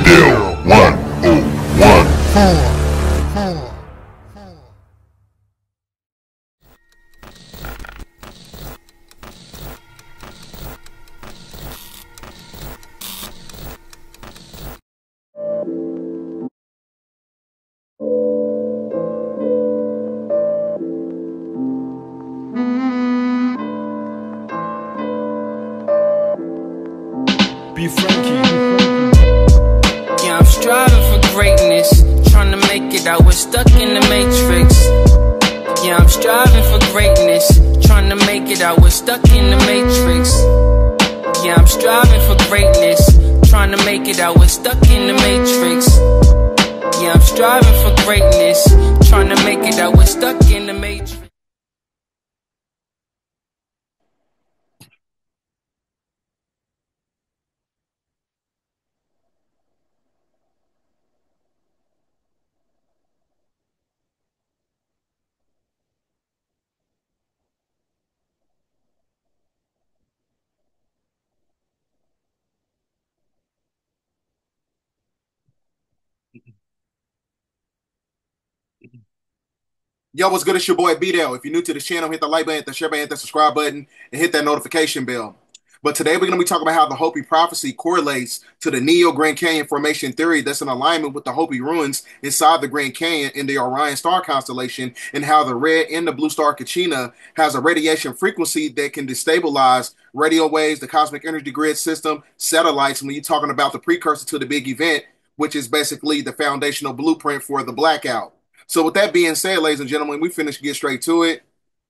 BDELL 101. Be Frankie. Yeah, I'm striving for greatness, trying to make it out, we're stuck in the matrix. Yeah, I'm striving for greatness, trying to make it out, we're stuck in the matrix. Yeah, I'm striving for greatness, trying to make it out, we're stuck in the matrix. Yeah, I'm striving for greatness, trying to make it out, we're stuck in the matrix. Yo, what's good? It's your boy BDELL. If you're new to this channel, hit the like button, hit the share button, hit the subscribe button, and hit that notification bell. But today we're going to be talking about how the Hopi prophecy correlates to the Neo-Grand Canyon formation theory that's in alignment with the Hopi ruins inside the Grand Canyon in the Orion star constellation, and how the red and the blue star Kachina has a radiation frequency that can destabilize radio waves, the cosmic energy grid system, satellites, when you're talking about the precursor to the big event, which is basically the foundational blueprint for the blackout. So with that being said, ladies and gentlemen, we finished get straight to it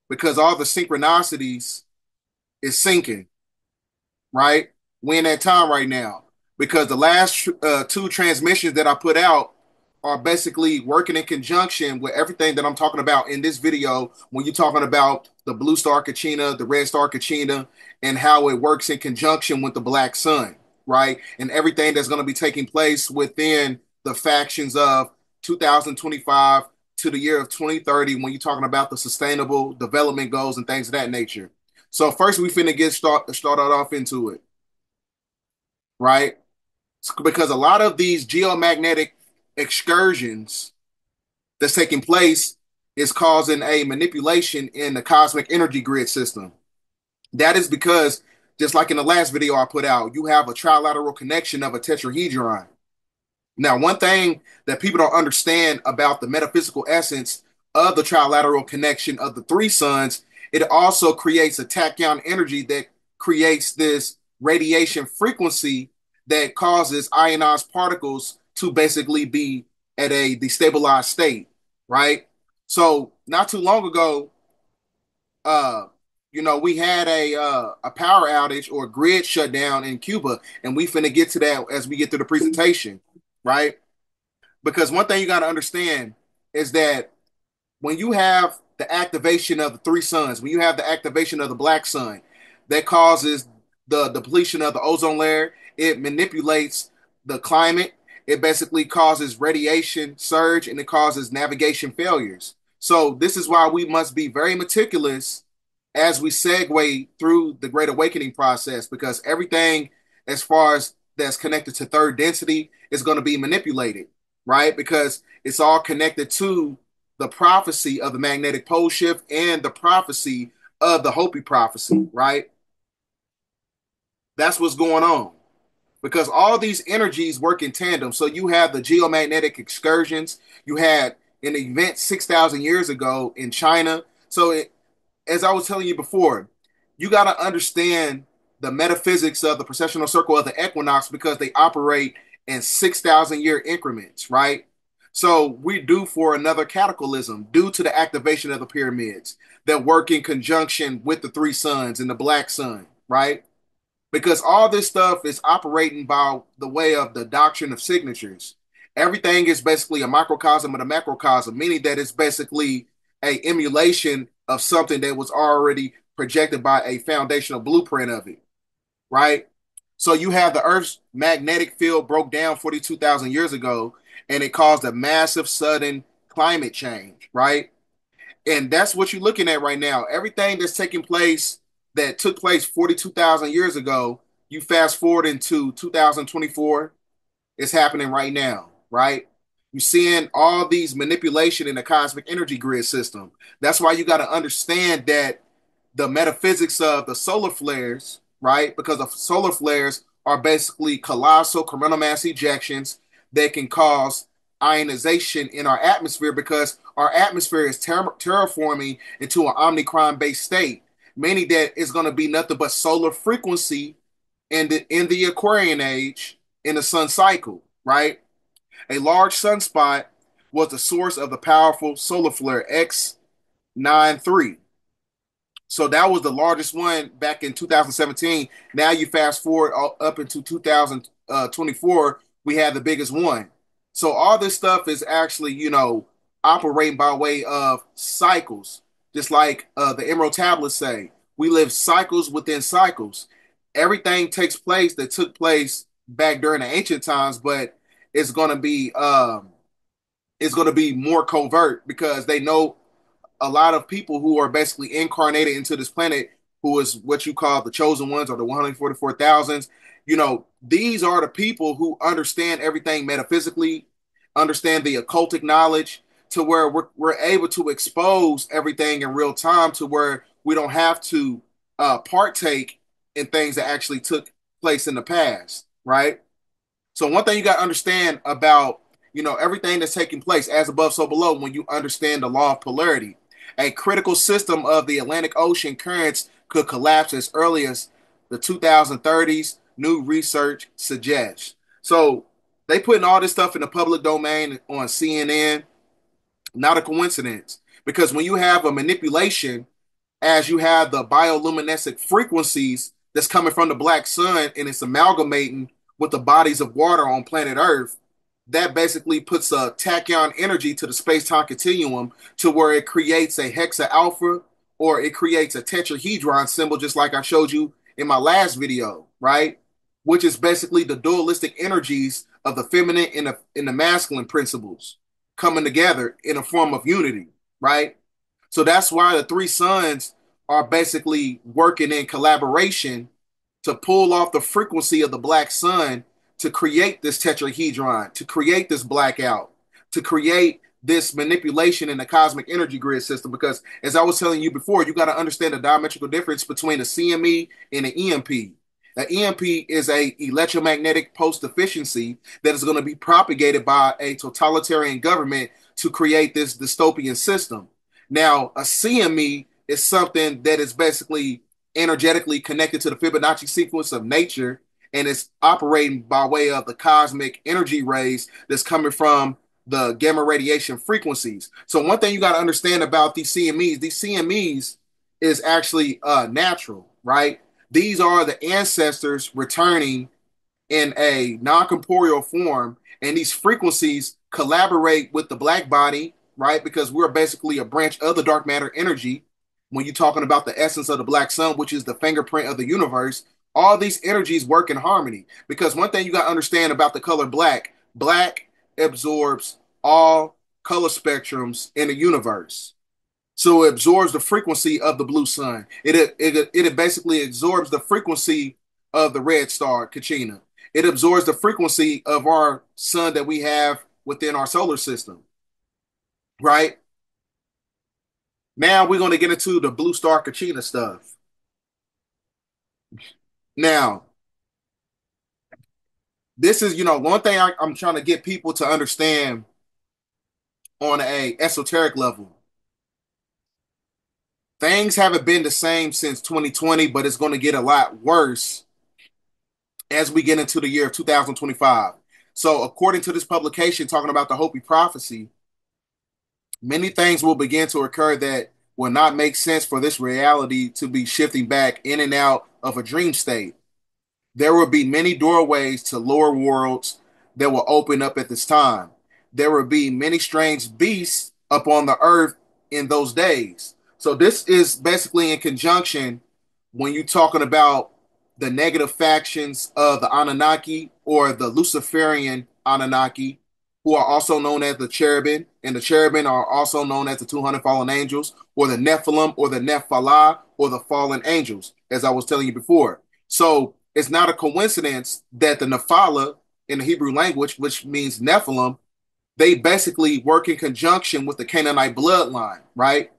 because all the synchronicities is syncing, right? We're in that time right now because the last two transmissions that I put out are basically working in conjunction with everything that I'm talking about in this video when you're talking about the blue star Kachina, the red star Kachina, and how it works in conjunction with the black sun, right? And everything that's going to be taking place within the factions of 2025 to the year of 2030 when you're talking about the sustainable development goals and things of that nature. So first we finna get started off into it, right? Because a lot of these geomagnetic excursions that's taking place is causing a manipulation in the cosmic energy grid system. That is because, just like in the last video I put out, you have a trilateral connection of a tetrahedron. Now, one thing that people don't understand about the metaphysical essence of the trilateral connection of the three suns, it also creates a tachyon energy that creates this radiation frequency that causes ionized particles to basically be at a destabilized state, right? So not too long ago, uh, we had a power outage or grid shutdown in Cuba, and we finna get to that as we get through the presentation, right? Because one thing you got to understand is that when you have the activation of the three suns, when you have the activation of the black sun, that causes the depletion of the ozone layer. It manipulates the climate. It basically causes radiation surge and it causes navigation failures. So this is why we must be very meticulous as we segue through the Great Awakening process, because everything as far as that's connected to third density is going to be manipulated, right? Because it's all connected to the prophecy of the magnetic pole shift and the prophecy of the Hopi prophecy, right? That's what's going on. Because all these energies work in tandem. So you have the geomagnetic excursions. You had an event 6,000 years ago in China. So as I was telling you before, you got to understand the metaphysics of the precessional circle of the equinox because they operate in 6,000 year increments, right? So we're due for another cataclysm due to the activation of the pyramids that work in conjunction with the three suns and the black sun, right? Because all this stuff is operating by the way of the doctrine of signatures. Everything is basically a microcosm and a macrocosm, meaning that it's basically a emulation of something that was already projected by a foundational blueprint of it, right? So you have the Earth's magnetic field broke down 42,000 years ago, and it caused a massive sudden climate change, right? And that's what you're looking at right now. Everything that's taking place that took place 42,000 years ago, you fast forward into 2024, is happening right now, right? You're seeing all these manipulation in the cosmic energy grid system. That's why you got to understand that the metaphysics of the solar flares, right? Because the solar flares are basically colossal coronal mass ejections that can cause ionization in our atmosphere because our atmosphere is terraforming into an omicron based state, meaning that it's going to be nothing but solar frequency in the Aquarian age in the sun cycle, right? A large sunspot was the source of the powerful solar flare X93. So that was the largest one back in 2017. Now you fast forward up into 2024, we had the biggest one. So all this stuff is actually, operating by way of cycles, just like the Emerald Tablets say. We live cycles within cycles. Everything takes place that took place back during the ancient times, but it's going to be more covert because they know a lot of people who are basically incarnated into this planet, who is what you call the chosen ones or the 144,000s. These are the people who understand everything metaphysically, understand the occultic knowledge to where we're able to expose everything in real time to where we don't have to partake in things that actually took place in the past, right? So one thing you got to understand about, everything that's taking place as above, so below, when you understand the law of polarity, a critical system of the Atlantic Ocean currents could collapse as early as the 2030s, new research suggests. So they putting all this stuff in the public domain on CNN, not a coincidence. Because when you have a manipulation as you have the bioluminescent frequencies that's coming from the black sun and it's amalgamating with the bodies of water on planet Earth, that basically puts a tachyon energy to the space-time continuum to where it creates a hexa alpha or it creates a tetrahedron symbol, just like I showed you in my last video, right? Which is basically the dualistic energies of the feminine and the masculine principles coming together in a form of unity, right? So that's why the three suns are basically working in collaboration to pull off the frequency of the black sun to create this tetrahedron, to create this blackout, to create this manipulation in the cosmic energy grid system. Because as I was telling you before, you got to understand the diametrical difference between a CME and an EMP. An EMP is a electromagnetic post deficiency that is going to be propagated by a totalitarian government to create this dystopian system. Now, a CME is something that is basically energetically connected to the Fibonacci sequence of nature, and it's operating by way of the cosmic energy rays that's coming from the gamma radiation frequencies. So one thing you got to understand about these CMEs is actually natural, right? These are the ancestors returning in a non-corporeal form, and these frequencies collaborate with the black body, right? Because we're basically a branch of the dark matter energy. When you're talking about the essence of the black sun, which is the fingerprint of the universe, all these energies work in harmony. Because one thing you got to understand about the color black, black absorbs all color spectrums in the universe. So it absorbs the frequency of the blue sun. It basically absorbs the frequency of the red star, Kachina. It absorbs the frequency of our sun that we have within our solar system, right? Now we're going to get into the blue star Kachina stuff. Now, this is, one thing I'm trying to get people to understand on a esoteric level. Things haven't been the same since 2020, but it's going to get a lot worse as we get into the year of 2025. So, according to this publication talking about the Hopi prophecy, many things will begin to occur that will not make sense for this reality to be shifting back in and out of a dream state. There will be many doorways to lower worlds that will open up at this time. There will be many strange beasts upon the earth in those days. So this is basically in conjunction when you're talking about the negative factions of the Anunnaki or the Luciferian Anunnaki, who are also known as the cherubim, and the cherubim are also known as the 200 fallen angels, or the Nephilim, or the Nephalah, or the fallen angels, as I was telling you before. So it's not a coincidence that the Nephalah in the Hebrew language, which means Nephilim, they basically work in conjunction with the Canaanite bloodline, right?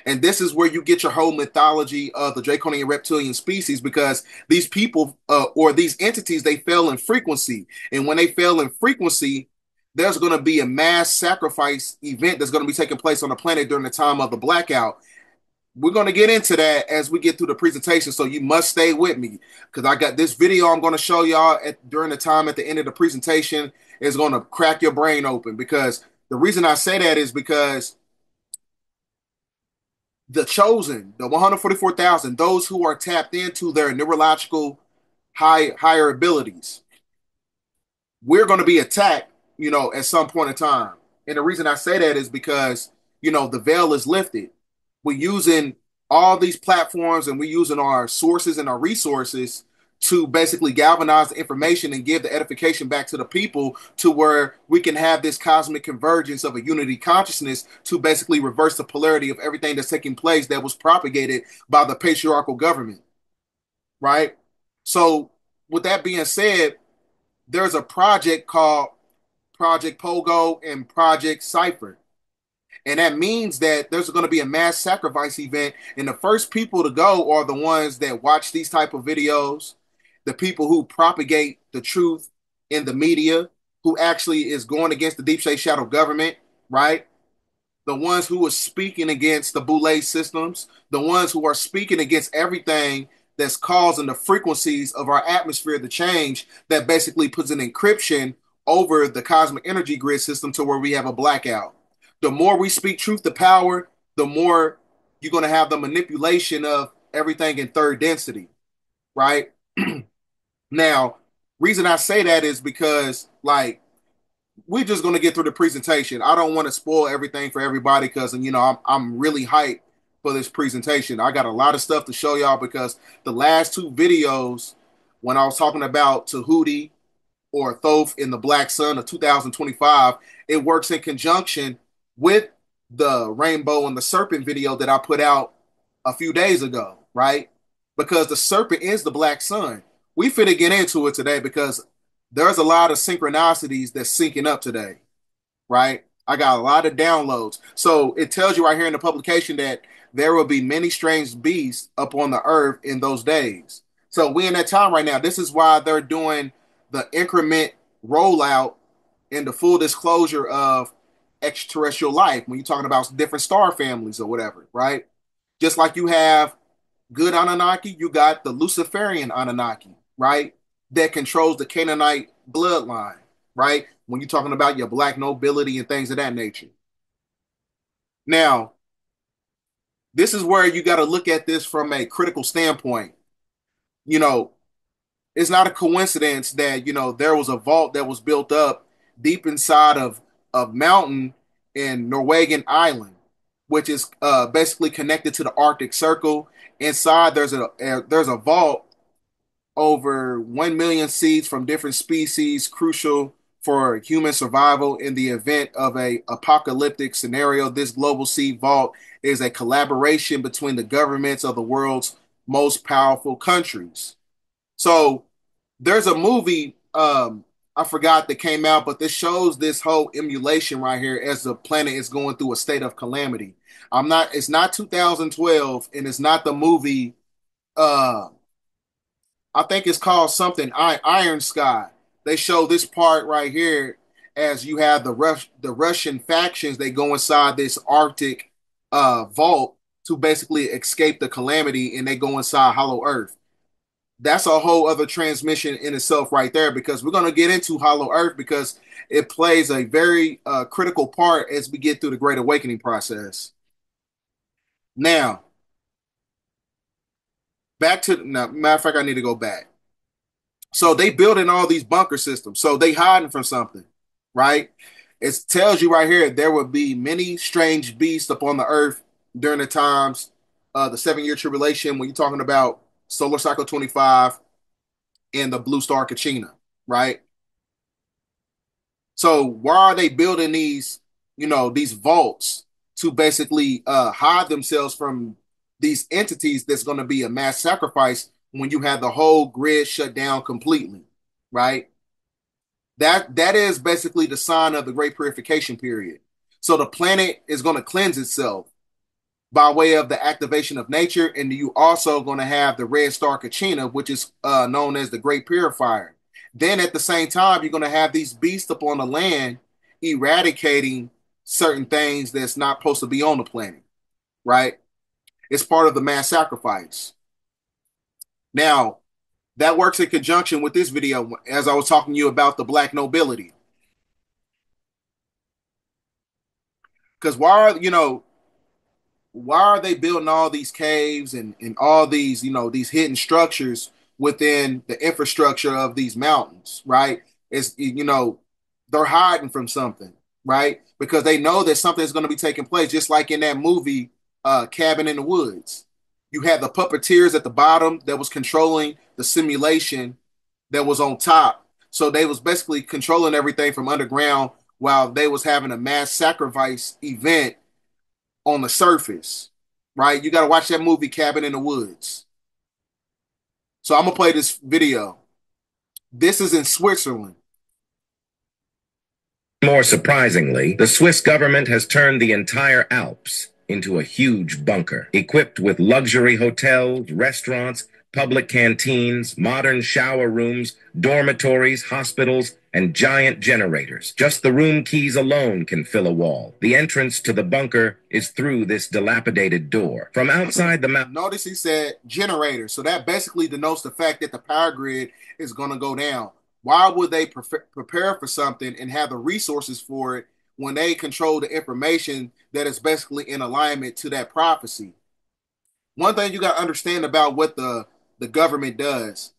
And this is where you get your whole mythology of the draconian reptilian species, because these people or these entities, they fail in frequency. And when they fail in frequency, there's going to be a mass sacrifice event that's going to be taking place on the planet during the time of the blackout. We're going to get into that as we get through the presentation, so you must stay with me, because I got this video I'm going to show y'all during the time at the end of the presentation is going to crack your brain open. Because the reason I say that is because the chosen, the 144,000, those who are tapped into their neurological higher abilities, we're going to be attacked, at some point in time. And the reason I say that is because, the veil is lifted. We're using all these platforms and we're using our sources and our resources to basically galvanize the information and give the edification back to the people, to where we can have this cosmic convergence of a unity consciousness to basically reverse the polarity of everything that's taking place that was propagated by the patriarchal government, right? So with that being said, there's a project called Project Pogo and Project Cypher. And that means that there's going to be a mass sacrifice event. And the first people to go are the ones that watch these type of videos, the people who propagate the truth in the media, who actually is going against the deep state shadow government, right? The ones who are speaking against the Boule systems, the ones who are speaking against everything that's causing the frequencies of our atmosphere to change, that basically puts an encryption over the cosmic energy grid system to where we have a blackout. The more we speak truth to power, the more you're going to have the manipulation of everything in third density, right? Now, reason I say that is because, like, we're just going to get through the presentation. I don't want to spoil everything for everybody, because, I'm really hyped for this presentation. I got a lot of stuff to show y'all, because the last two videos, when I was talking about Tahuti or Thoth in the Black Sun of 2025, it works in conjunction with the Rainbow and the Serpent video that I put out a few days ago, right? Because the serpent is the Black Sun. We finna get into it today, because there's a lot of synchronicities that's syncing up today, right? I got a lot of downloads. So it tells you right here in the publication that there will be many strange beasts up on the earth in those days. So we in that time right now. This is why they're doing the increment rollout and the full disclosure of extraterrestrial life when you're talking about different star families or whatever, right? Just like you have good Anunnaki, you got the Luciferian Anunnaki, right? That controls the Canaanite bloodline, right? When you're talking about your black nobility and things of that nature. Now, this is where you got to look at this from a critical standpoint. You know, it's not a coincidence that, there was a vault that was built up deep inside of a mountain in Norwegian Island, which is basically connected to the Arctic Circle. Inside, there's a vault over 1 million seeds from different species, crucial for human survival in the event of a apocalyptic scenario. This global seed vault is a collaboration between the governments of the world's most powerful countries. So there's a movie, I forgot, that came out, but this shows this whole emulation right here as the planet is going through a state of calamity. It's not 2012, and it's not the movie, uh, I think it's called something Iron Sky. They show this part right here as you have the Russian factions. They go inside this Arctic vault to basically escape the calamity, and they go inside Hollow Earth. That's a whole other transmission in itself right there, because we're going to get into Hollow Earth, because it plays a very critical part as we get through the Great Awakening process. Now, matter of fact, I need to go back. So they building all these bunker systems. So they hiding from something, right? It tells you right here there will be many strange beasts upon the earth during the times the 7 year tribulation, when you're talking about solar cycle 25 and the blue star Kachina, right? So why are they building these vaults to basically hide themselves from these entities that's going to be a mass sacrifice when you have the whole grid shut down completely, right? That is basically the sign of the Great Purification period. So the planet is going to cleanse itself by way of the activation of nature, and you also going to have the red star Kachina, which is known as the Great Purifier. Then at the same time, you're going to have these beasts up on the land eradicating certain things that's not supposed to be on the planet, right? It's part of the mass sacrifice. Now, that works in conjunction with this video, as I was talking to you about the black nobility. Because why are they building all these caves and all these, these hidden structures within the infrastructure of these mountains, right? It's, they're hiding from something, right? Because they know that something is going to be taking place, just like in that movie, Cabin in the Woods. You had the puppeteers at the bottom that was controlling the simulation that was on top. So they was basically controlling everything from underground while they was having a mass sacrifice event on the surface, right? You got to watch that movie Cabin in the Woods. So I'm going to play this video. This is in Switzerland. More surprisingly, the Swiss government has turned the entire Alps into a huge bunker, equipped with luxury hotels, restaurants, public canteens, modern shower rooms, dormitories, hospitals, and giant generators. Just the room keys alone can fill a wall. The entrance to the bunker is through this dilapidated door. From outside the mountain... Notice he said generator. So that basically denotes the fact that the power grid is going to go down. Why would they prepare for something and have the resources for it when they control the information that is basically in alignment to that prophecy? One thing you got to understand about what the government does,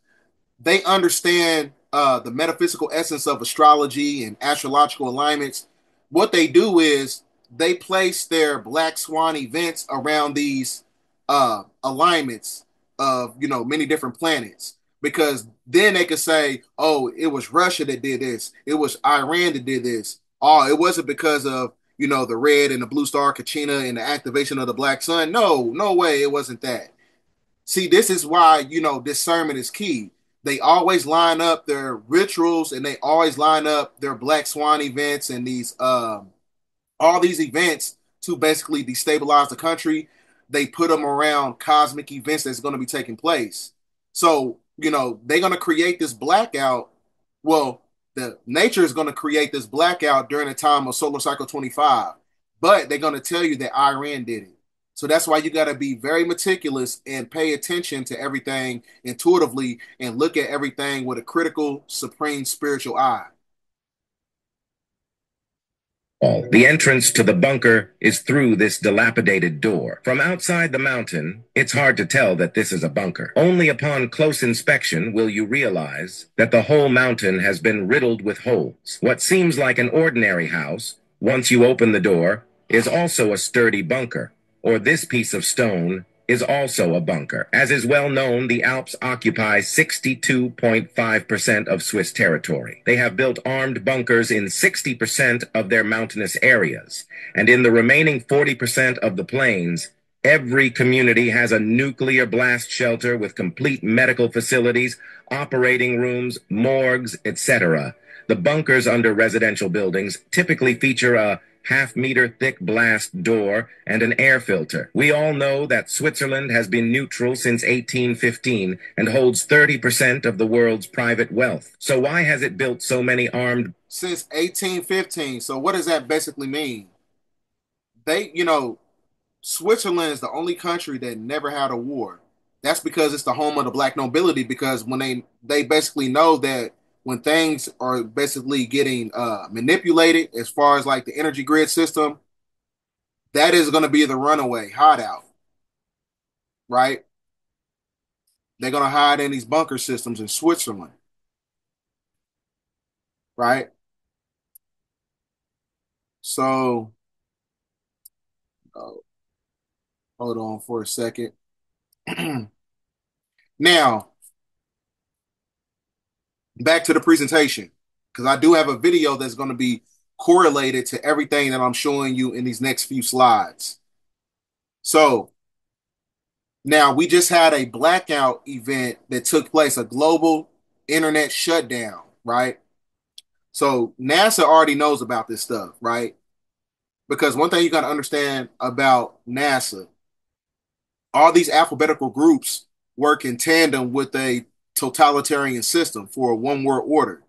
they understand the metaphysical essence of astrology and astrological alignments. What they do is they place their black swan events around these alignments of many different planets, because then they could say, oh, it was Russia that did this, it was Iran that did this. Oh, it wasn't because of the red and the blue star Kachina and the activation of the black sun. No way, it wasn't that. See, this is why, discernment is key. They always line up their rituals and they always line up their black swan events and these all these events to basically destabilize the country. They put them around cosmic events that's going to be taking place. So, they're going to create this blackout. Well, the nature is going to create this blackout during the time of solar cycle 25, but they're going to tell you that Iran did it. So that's why you got to be very meticulous and pay attention to everything intuitively and look at everything with a critical, supreme spiritual eye. The entrance to the bunker is through this dilapidated door. From outside the mountain, it's hard to tell that this is a bunker. Only upon close inspection will you realize that the whole mountain has been riddled with holes. What seems like an ordinary house, once you open the door, is also a sturdy bunker. Or this piece of stone is also a bunker. As is well known, the Alps occupy 62.5% of Swiss territory. They have built armed bunkers in 60% of their mountainous areas. And in the remaining 40% of the plains, every community has a nuclear blast shelter with complete medical facilities, operating rooms, morgues, etc. The bunkers under residential buildings typically feature a half-meter thick blast door and an air filter. We all know that Switzerland has been neutral since 1815 and holds 30% of the world's private wealth. So why has it built so many armed... Since 1815. So what does that basically mean? Switzerland is the only country that never had a war. That's because it's the home of the black nobility, because when they basically know that when things are basically getting manipulated as far as like the energy grid system, that is going to be the runaway hideout, right? They're going to hide in these bunker systems in Switzerland, right? So, hold on for a second. Now, back to the presentation, because I do have a video that's going to be correlated to everything that I'm showing you in these next few slides. So now we just had a blackout event that took place, a global internet shutdown, right? So NASA already knows about this stuff, right? Because one thing you got to understand about NASA, all these alphabetical groups work in tandem with a totalitarian system for a one world order.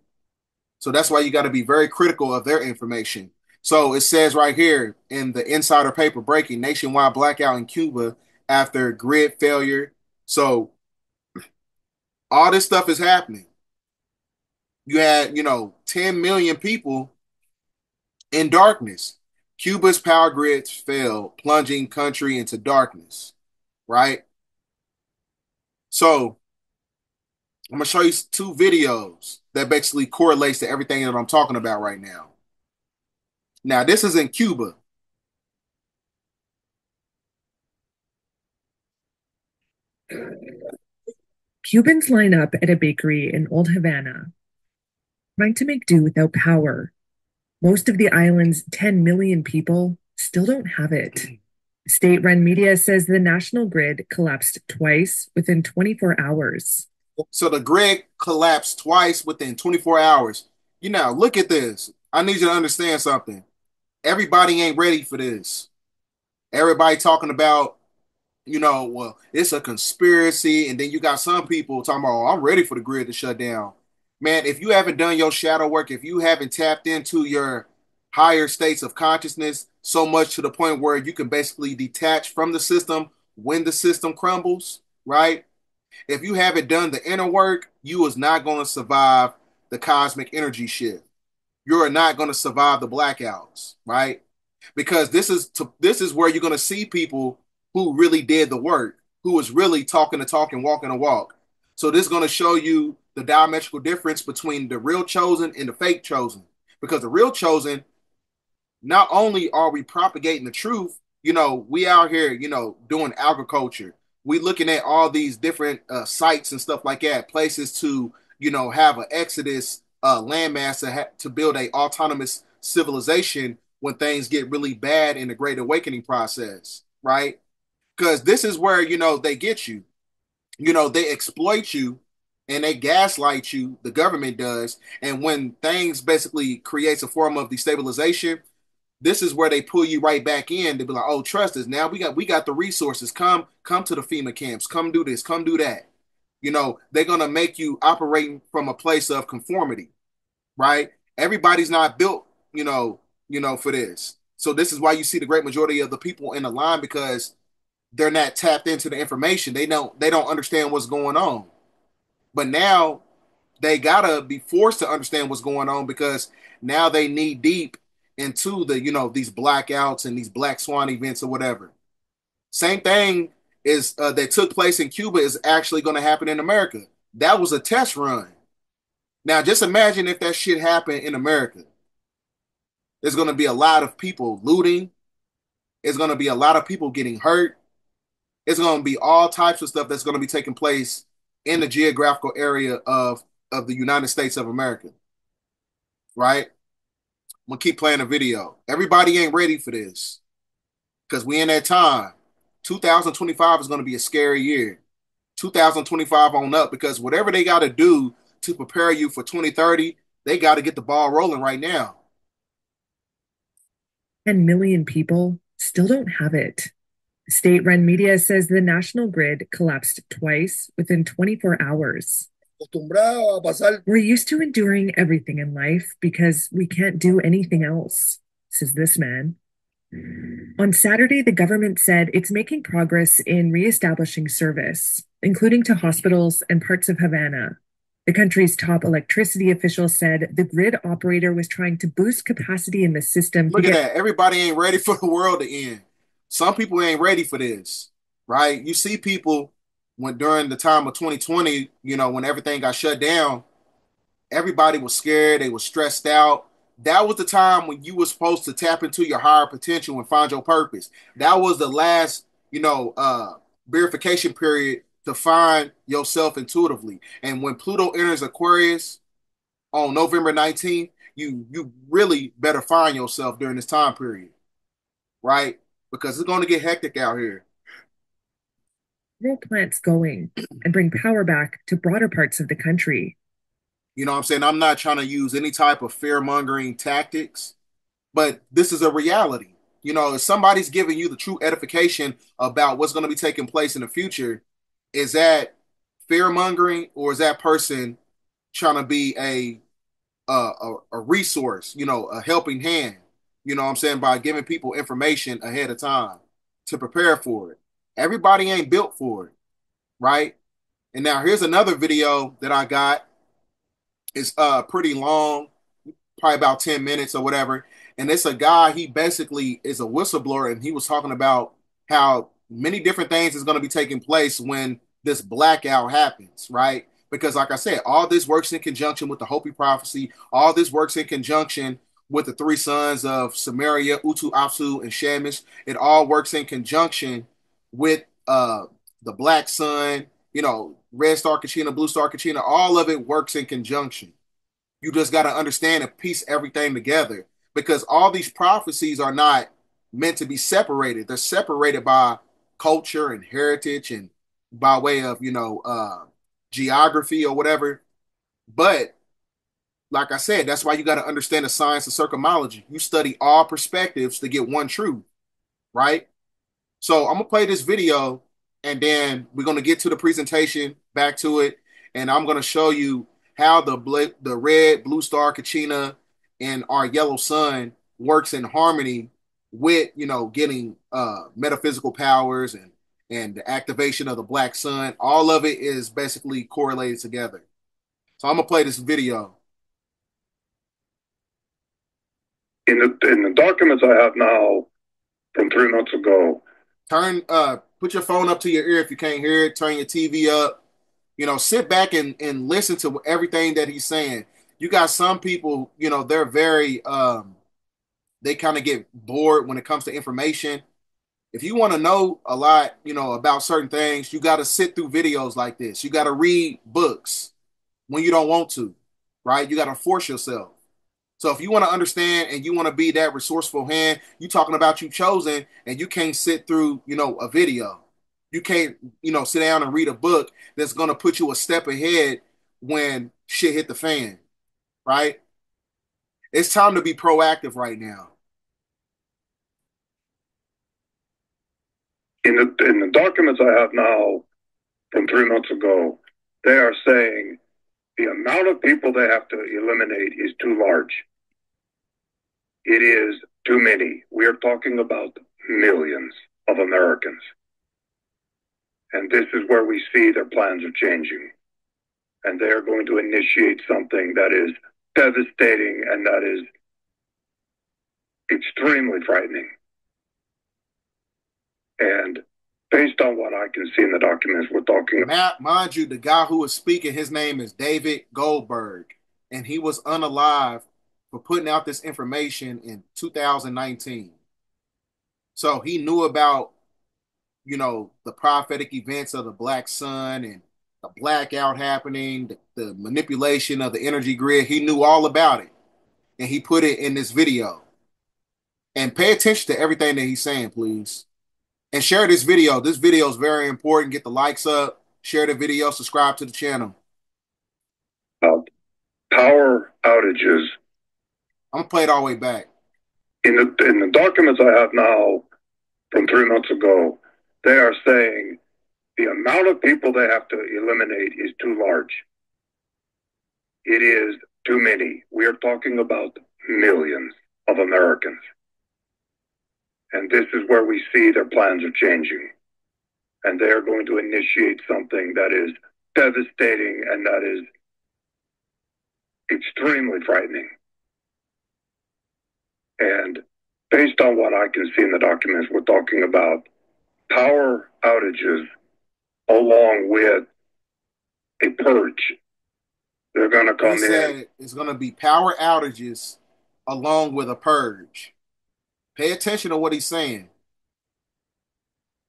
So that's why you got to be very critical of their information. So it says right here in the insider paper breaking nationwide blackout in Cuba after grid failure. So all this stuff is happening. You had, 10 million people in darkness. Cuba's power grids failed, plunging country into darkness, right? So I'm gonna show you two videos that basically correlates to everything that I'm talking about right now. Now, this is in Cuba. Cubans line up at a bakery in Old Havana, trying to make do without power. Most of the island's 10 million people still don't have it. State run media says the national grid collapsed twice within 24 hours. So the grid collapsed twice within 24 hours. Look at this. I need you to understand something. Everybody ain't ready for this. Everybody talking about, well, it's a conspiracy. And then you got some people talking about, oh, I'm ready for the grid to shut down. Man, if you haven't done your shadow work, if you haven't tapped into your higher states of consciousness so much to the point where you can basically detach from the system when the system crumbles, right? If you haven't done the inner work, you is not going to survive the cosmic energy shift. You are not going to survive the blackouts, right? Because this is where you're going to see people who really did the work, who was really talking the talk and walking the walk. So this is going to show you the diametrical difference between the real chosen and the fake chosen. Because the real chosen, not only are we propagating the truth, we out here, doing agriculture. We looking at all these different sites and stuff like that, places to, have an exodus landmass to build a autonomous civilization when things get really bad in the Great Awakening process, right? Because this is where, they get you. They exploit you and they gaslight you, the government does. And when things basically creates a form of destabilization, this is where they pull you right back in to be like, oh, trust us. Now we got the resources. Come to the FEMA camps. Come do this. Come do that. They're gonna make you operating from a place of conformity, right? Everybody's not built, for this. So this is why you see the great majority of the people in the line because they're not tapped into the information. They don't understand what's going on. But now they gotta be forced to understand what's going on because now they knee deep into the these blackouts and these black swan events or whatever. Same thing is that took place in Cuba is actually going to happen in America. That was a test run. Now just imagine if that shit happened in America. There's going to be a lot of people looting. It's going to be a lot of people getting hurt. It's going to be all types of stuff that's going to be taking place in the geographical area of the United States of America. Right? I'm gonna keep playing the video. Everybody ain't ready for this because we in that time. 2025 is gonna be a scary year. 2025 on up because whatever they got to do to prepare you for 2030, they got to get the ball rolling right now. 10 million people still don't have it. State run media says the national grid collapsed twice within 24 hours. We're used to enduring everything in life because we can't do anything else, says this man. On Saturday, the government said it's making progress in reestablishing service, including to hospitals and parts of Havana. The country's top electricity official said the grid operator was trying to boost capacity in the system. Look at that. Everybody ain't ready for the world to end. Some people ain't ready for this, right? You see people during the time of 2020, when everything got shut down, everybody was scared. They were stressed out. That was the time when you were supposed to tap into your higher potential and find your purpose. That was the last, verification period to find yourself intuitively. And when Pluto enters Aquarius on November 19th, you really better find yourself during this time period, right? Because it's going to get hectic out here. Grow plants going and bring power back to broader parts of the country. You know what I'm saying? I'm not trying to use any type of fear mongering tactics, but this is a reality. You know, if somebody's giving you the true edification about what's going to be taking place in the future, is that fear mongering, or is that person trying to be a resource, you know, a helping hand, you know what I'm saying, by giving people information ahead of time to prepare for it. Everybody ain't built for it, right? And now here's another video that I got. It's pretty long, probably about 10 minutes or whatever. And it's a guy, he basically is a whistleblower, and he was talking about how many different things is going to be taking place when this blackout happens, right? Because, like I said, all this works in conjunction with the Hopi prophecy. All this works in conjunction with the three sons of Samaria, Utu, Apsu, and Shamish. It all works in conjunction with the black sun, you know, red star Kachina, blue star Kachina. All of it works in conjunction. You just got to understand and piece everything together, because all these prophecies are not meant to be separated. They're separated by culture and heritage and by way of, you know, geography or whatever. But like I said, that's why you got to understand the science of circumology. You study all perspectives to get one truth, right? So I'm gonna play this video, and then we're gonna get to the presentation, back to it, and I'm gonna show you how the red blue star Kachina and our yellow sun works in harmony with, you know, getting metaphysical powers and the activation of the black sun. All of it is basically correlated together. So I'm gonna play this video. In the documents I have now from 3 months ago. Put your phone up to your ear if you can't hear it. Turn your TV up. You know, sit back and listen to everything that he's saying. You got some people, you know, they're very they kind of get bored when it comes to information. If you want to know a lot, you know, about certain things, you got to sit through videos like this. You got to read books when you don't want to, right? You got to force yourself. So if you want to understand and you want to be that resourceful hand, you talking about you chosen, and you can't sit through, you know, a video. You can't, you know, sit down and read a book that's going to put you a step ahead when shit hit the fan, right? It's time to be proactive right now. In the documents I have now from 3 months ago, they are saying the amount of people they have to eliminate is too large. It is too many. We are talking about millions of Americans. And this is where we see their plans are changing. And they are going to initiate something that is devastating and that is extremely frightening. And based on what I can see in the documents we're talking about. Mind you, the guy who was speaking, his name is David Goldberg, and he was unalive for putting out this information in 2019. So he knew about, you know, the prophetic events of the black sun and the blackout happening, the manipulation of the energy grid. He knew all about it, and he put it in this video. And pay attention to everything that he's saying, please. And share this video. This video is very important. Get the likes up, share the video, subscribe to the channel. Power outages. I'm going to play it all the way back. In the documents I have now from 3 months ago, they are saying the amount of people they have to eliminate is too large. It is too many. We are talking about millions of Americans. And this is where we see their plans are changing. And they are going to initiate something that is devastating and that is extremely frightening. And based on what I can see in the documents we're talking about, power outages along with a purge. They're going to come in. It's going to be power outages along with a purge. Pay attention to what he's saying.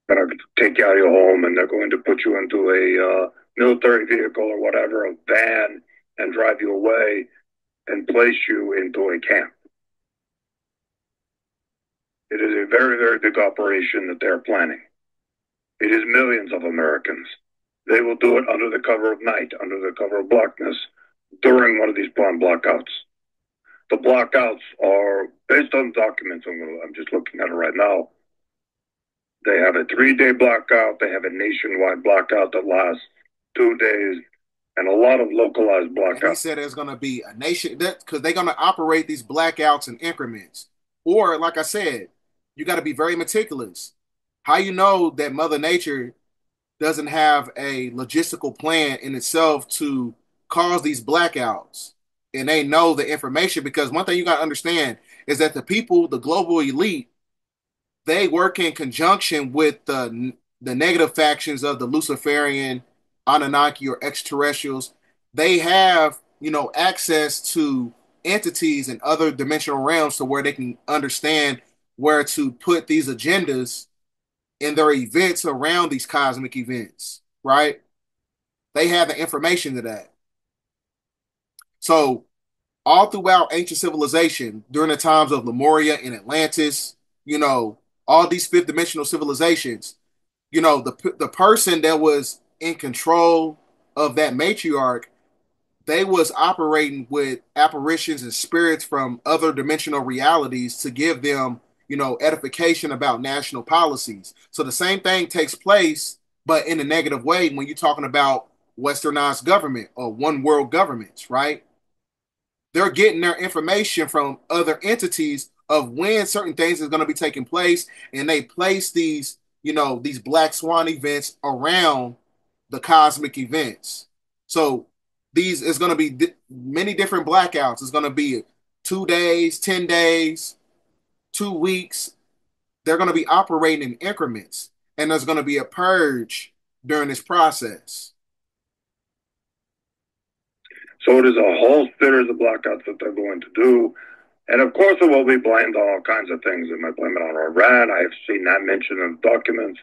They're going to take you out of your home, and they're going to put you into a military vehicle or whatever, a van, and drive you away and place you into a camp. It is a very, very big operation that they're planning. It is millions of Americans. They will do it under the cover of night, under the cover of blackness, during one of these planned blackouts. The blackouts are based on documents. I'm just looking at it right now. They have a 3-day blackout. They have a nationwide blackout that lasts 2 days, and a lot of localized blackouts. And he said there's going to be a nation because they're going to operate these blackouts in increments. Or, like I said, you got to be very meticulous. How you know that Mother Nature doesn't have a logistical plan in itself to cause these blackouts? And they know the information because one thing you got to understand is that the people, the global elite, they work in conjunction with the negative factions of the Luciferian, Anunnaki, or extraterrestrials. They have, access to entities and other dimensional realms to where they can understand where to put these agendas in their events around these cosmic events, right? They have the information to that. So all throughout ancient civilization, during the times of Lemuria and Atlantis, all these fifth dimensional civilizations, the person that was in control of that matriarch, they was operating with apparitions and spirits from other dimensional realities to give them, edification about national policies. So the same thing takes place, but in a negative way when you're talking about westernized government or one world governments, right? They're getting their information from other entities of when certain things is going to be taking place, and they place these black swan events around the cosmic events. So these is going to be many different blackouts. It's going to be 2 days, 10 days, 2 weeks. They're going to be operating in increments, and there's going to be a purge during this process. So it is a whole series of blackouts that they're going to do. And of course, it will be blamed on all kinds of things. They might blame it on Iran. I have seen that mentioned in documents.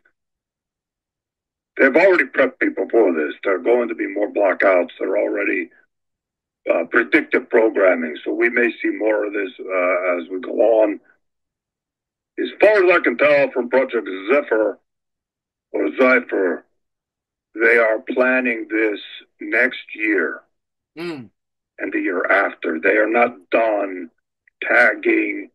They've already prepped people for this. There are going to be more blackouts. They're already predictive programming. So we may see more of this as we go on. As far as I can tell from Project Zephyr or Zypher, they are planning this next year and the year after. They are not done tagging,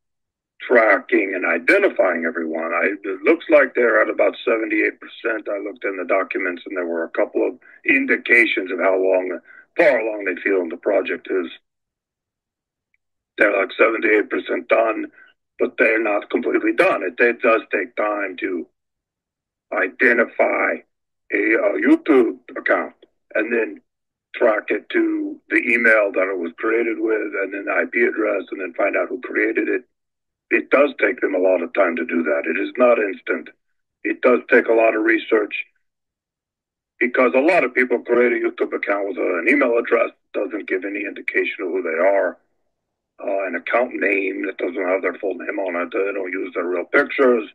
tracking, and identifying everyone. It looks like they're at about 78%. I looked in the documents, and there were a couple of indications of far along they feel the project is. They're like 78% done, but they're not completely done. It does take time to identify a YouTube account and then track it to the email that it was created with, and then the IP address, and then find out who created it. It does take them a lot of time to do that. It is not instant. It does take a lot of research because a lot of people create a YouTube account with an email address that doesn't give any indication of who they are, an account name that doesn't have their full name on it. They don't use their real pictures.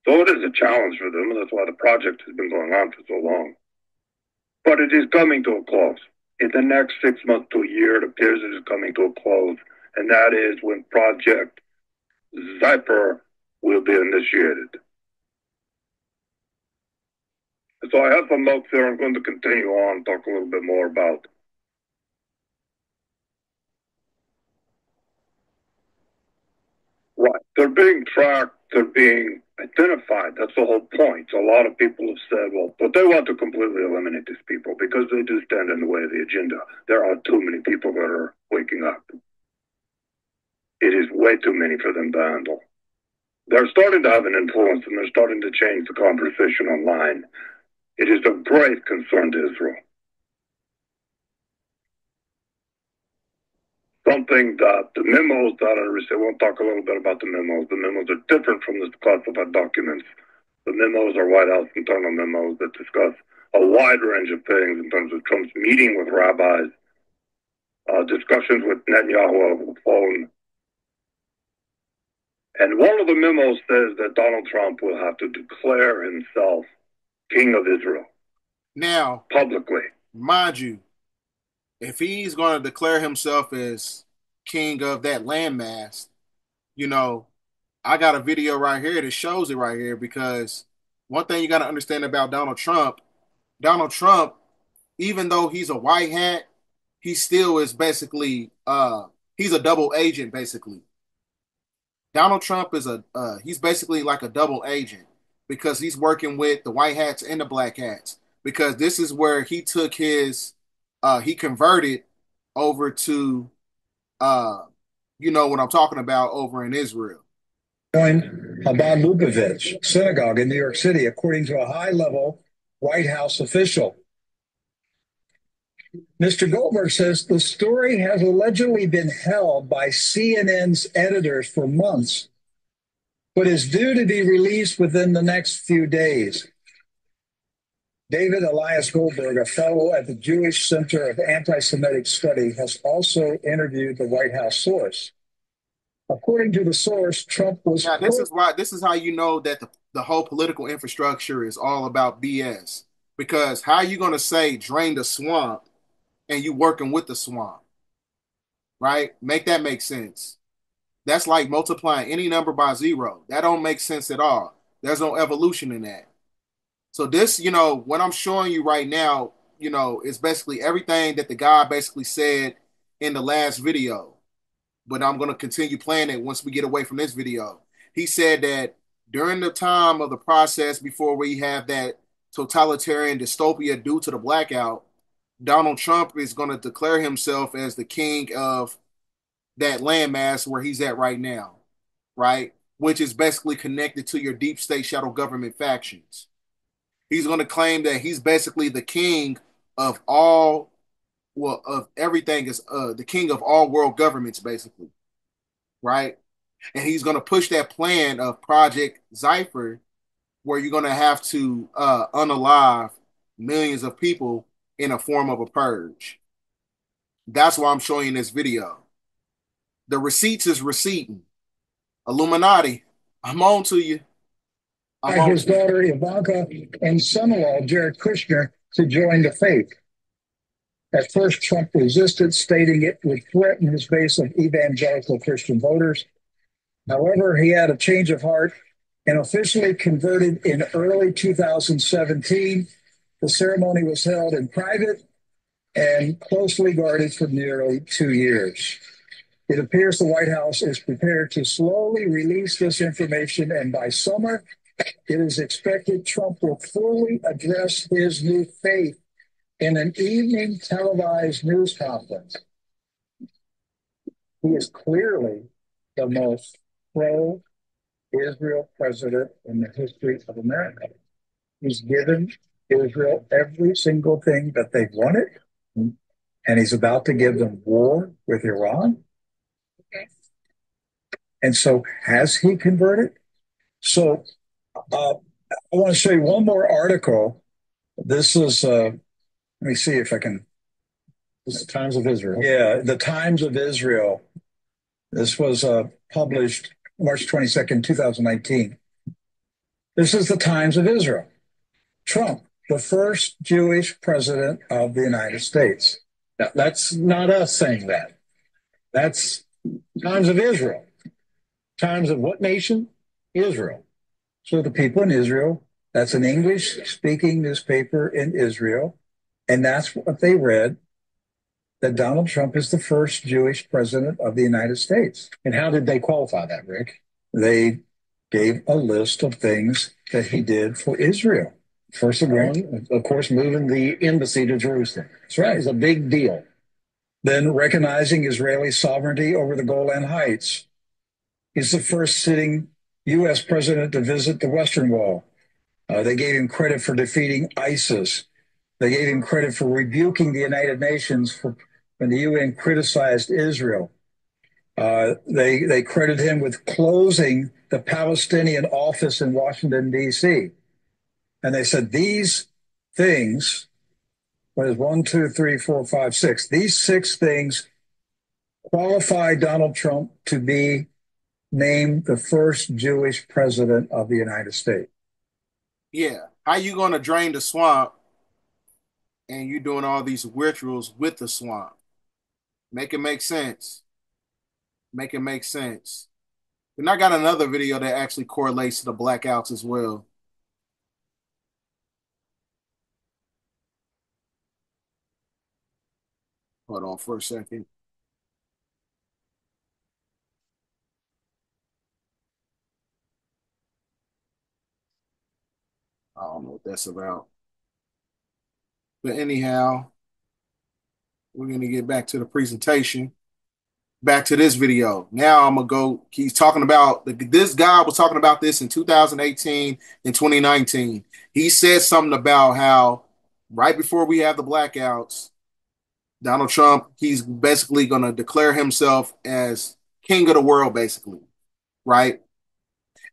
So it is a challenge for them, and that's why the project has been going on for so long. But it is coming to a close. In the next 6 months to a year, it appears it is coming to a close, and that is when Project Zypher will be initiated. So I have some notes there. I'm going to continue on, talk a little bit more about. Right. They're being tracked. They're being identified. That's the whole point. A lot of people have said, well, but they want to completely eliminate these people because they do stand in the way of the agenda. There are too many people that are waking up. It is way too many for them to handle. They're starting to have an influence, and they're starting to change the conversation online. It is of great concern to Israel. Something that the memos that I received, we'll talk a little bit about the memos. The memos are different from the classified documents. The memos are White House internal memos that discuss a wide range of things in terms of Trump's meeting with rabbis, discussions with Netanyahu over the phone. And one of the memos says that Donald Trump will have to declare himself king of Israel. Now, publicly. Mind you, if he's going to declare himself as king of that landmass, I got a video right here that shows it right here, because one thing you got to understand about Donald Trump, even though he's a white hat, he still is basically he's a double agent basically. Donald Trump is he's basically like a double agent because he's working with the white hats and the black hats because this is where he took his he converted over to uh you know what I'm talking about over in Israel. Joined Chabad Lubavitch Synagogue in New York City, according to a high-level White House official. Mr. Goldberg says the story has allegedly been held by CNN's editors for months, but is due to be released within the next few days. David Elias Goldberg, a fellow at the Jewish Center of Anti-Semitic Study, has also interviewed the White House source. According to the source, Trump was... Now, this is how you know that the whole political infrastructure is all about BS. Because how are you going to say drain the swamp and you working with the swamp? Right? Make that make sense. That's like multiplying any number by zero. That don't make sense at all. There's no evolution in that. So this, you know, what I'm showing you right now, you know, is basically everything that the guy basically said in the last video. But I'm going to continue playing it once we get away from this video. He said that during the time of the process before we have that totalitarian dystopia due to the blackout, Donald Trump is going to declare himself as the king of that landmass where he's at right now, right? Which is basically connected to your deep state shadow government factions. He's going to claim that he's basically the king of all, well, of everything is the king of all world governments, basically, right? And he's going to push that plan of Project Zypher, where you're going to have to unalive millions of people in a form of a purge. That's why I'm showing you this video. The receipts is receipting. Illuminati, I'm on to you. His daughter Ivanka and son-in-law Jared Kushner to join the faith. At first, Trump resisted, stating it would threaten his base of evangelical Christian voters. However, he had a change of heart and officially converted in early 2017. The ceremony was held in private and closely guarded for nearly 2 years. It appears the White House is prepared to slowly release this information, and by summer, it is expected Trump will fully address his new faith in an evening televised news conference. He is clearly the most pro-Israel president in the history of America. He's given Israel every single thing that they've wanted, and he's about to give them war with Iran. Okay. And so has he converted? So I want to show you one more article. This is, let me see if I can. This is the Times of Israel. Yeah, the Times of Israel. This was published March 22nd, 2019. This is the Times of Israel. Trump, the first Jewish president of the United States. Now, that's not us saying that. That's Times of Israel. Times of what nation? Israel. So the people in Israel, that's an English-speaking newspaper in Israel, and that's what they read, that Donald Trump is the first Jewish president of the United States. And how did they qualify that, Rick? They gave a list of things that he did for Israel. First of all, of course, moving the embassy to Jerusalem. That's right. It's a big deal. Then recognizing Israeli sovereignty over the Golan Heights. He's the first sitting U.S. president to visit the Western Wall. They gave him credit for defeating ISIS. They gave him credit for rebuking the United Nations when the UN criticized Israel. They credit him with closing the Palestinian office in Washington, D.C. And they said these things, what is 1, 2, 3, 4, 5, 6, these 6 things qualify Donald Trump to be named the first Jewish president of the United States. Yeah. How you going to drain the swamp and you doing all these rituals with the swamp? Make it make sense. Make it make sense. And I got another video that actually correlates to the blackouts as well. Hold on for a second. I don't know what that's about. But anyhow, we're going to get back to the presentation. Back to this video. Now I'm going to go. He's talking about, this guy was talking about this in 2018 and 2019. He said something about how right before we have the blackouts, Donald Trump, he's basically going to declare himself as king of the world, basically, right?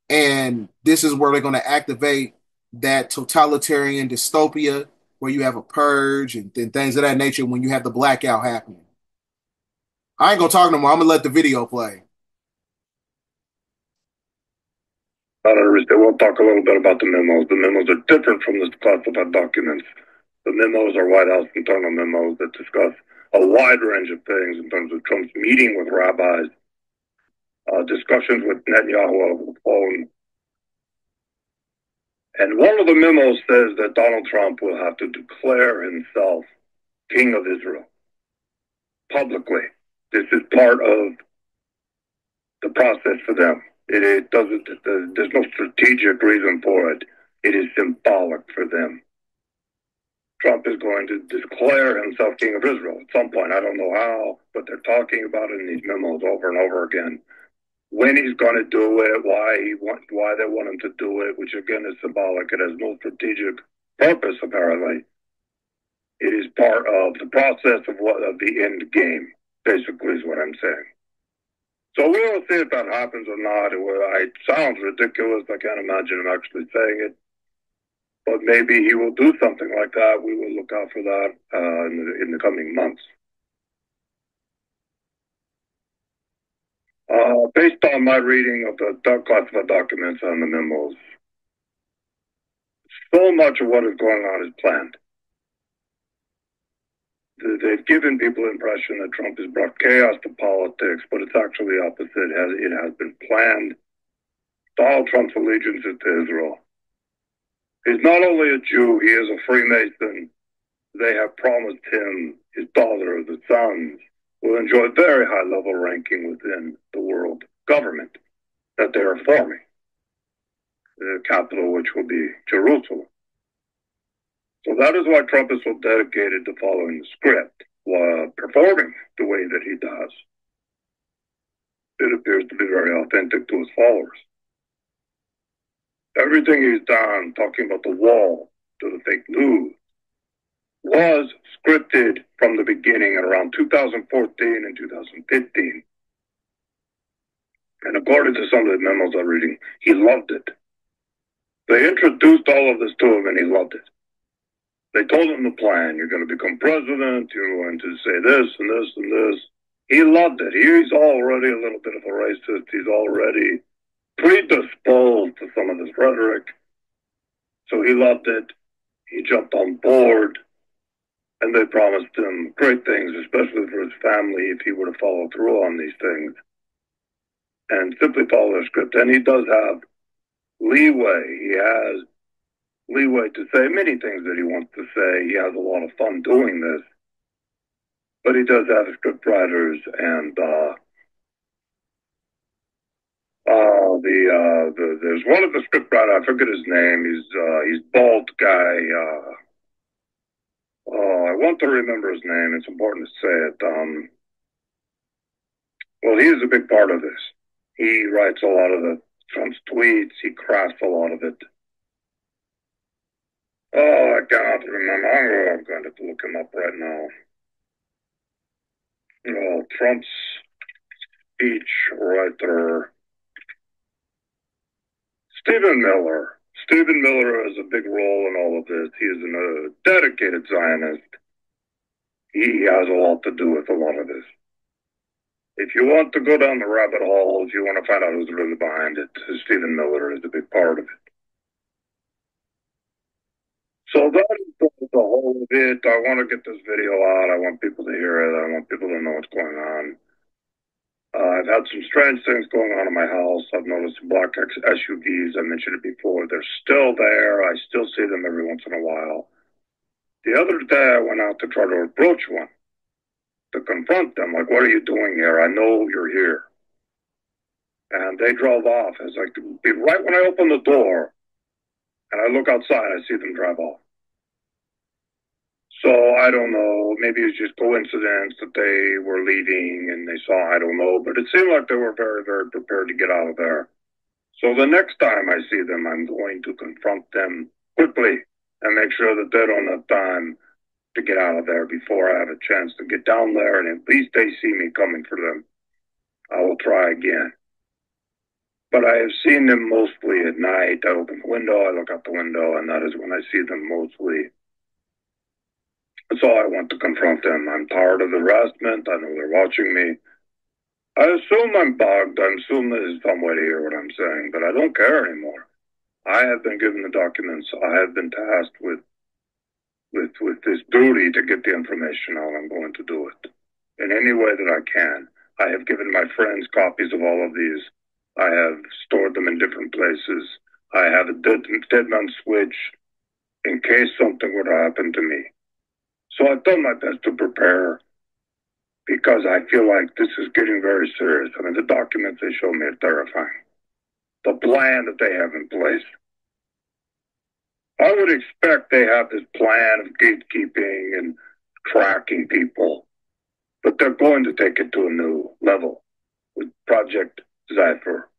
And this is where they're going to activate that totalitarian dystopia where you have a purge and things of that nature when you have the blackout happening. I ain't going to talk no more. I'm going to let the video play. We'll talk a little bit about the memos. The memos are different from the classified documents. The memos are White House internal memos that discuss a wide range of things in terms of Trump's meeting with rabbis, discussions with Netanyahu over the phone. And one of the memos says that Donald Trump will have to declare himself king of Israel publicly. This is part of the process for them. It doesn't. There's no strategic reason for it. It is symbolic for them. Trump is going to declare himself king of Israel at some point. I don't know how, but they're talking about it in these memos over and over again. When he's going to do it, why they want him to do it, which again is symbolic. It has no strategic purpose, apparently. It is part of the process of the end game, basically, is what I'm saying. So we will see if that happens or not. It sounds ridiculous. I can't imagine him actually saying it. But maybe he will do something like that. We will look out for that in the coming months. Based on my reading of the classified documents and the memos, so much of what is going on is planned. They've given people the impression that Trump has brought chaos to politics, but it's actually the opposite. It has been planned. Donald Trump's allegiance is to Israel. He's not only a Jew, he is a Freemason. They have promised him his daughter, the sons, will enjoy very high-level ranking within the world government that they are forming, the capital which will be Jerusalem. So that is why Trump is so dedicated to following the script while performing the way that he does. It appears to be very authentic to his followers. Everything he's done, talking about the wall to the fake news, was scripted from the beginning at around 2014 and 2015. And according to some of the memos I'm reading, he loved it. They introduced all of this to him and he loved it. They told him the plan. You're going to become president. You're going to say this and this and this. He loved it. He's already a little bit of a racist. He's already predisposed to some of this rhetoric. So he loved it. He jumped on board. And they promised him great things, especially for his family, if he were to follow through on these things and simply follow their script. And he does have leeway. He has leeway to say many things that he wants to say. He has a lot of fun doing this. But he does have script writers and there's one of the script writers, I forget his name. He's bald guy. I want to remember his name. It's important to say it. Well, he is a big part of this. He writes a lot of Trump's tweets. He crafts a lot of it. Oh, I cannot remember. I'm going to look him up right now. Oh, Trump's speech writer. Stephen Miller. Stephen Miller has a big role in all of this. He is a dedicated Zionist. He has a lot to do with a lot of this. If you want to go down the rabbit hole, if you want to find out who's really behind it, Stephen Miller is a big part of it. So that is the whole of it. I want to get this video out. I want people to hear it. I want people to know what's going on. I've had some strange things going on in my house. I've noticed black SUVs. I mentioned it before. They're still there. I still see them every once in a while. The other day, I went out to try to approach one. to confront them. Like, what are you doing here? I know you're here. And they drove off. It's like right when I open the door and I look outside, I see them drive off. So I don't know. Maybe it's just coincidence that they were leaving and they saw, I don't know. But it seemed like they were very, very prepared to get out of there. So the next time I see them, I'm going to confront them quickly and make sure that they don't have time to get out of there before I have a chance to get down there. And at least they see me coming for them. I will try again. But I have seen them mostly at night. I open the window, I look out the window, and that is when I see them mostly. So I want to confront them. I'm tired of the harassment. I know they're watching me. I assume I'm bugged. I assume there's some way to hear what I'm saying, but I don't care anymore. I have been given the documents. I have been tasked with this duty to get the information out. I'm going to do it in any way that I can. I have given my friends copies of all of these. I have stored them in different places. I have a dead man switch in case something were to happen to me. So I've done my best to prepare because I feel like this is getting very serious. I mean, the documents they show me are terrifying. The plan that they have in place. I would expect they have this plan of gatekeeping and tracking people, but they're going to take it to a new level with Project Zephyr.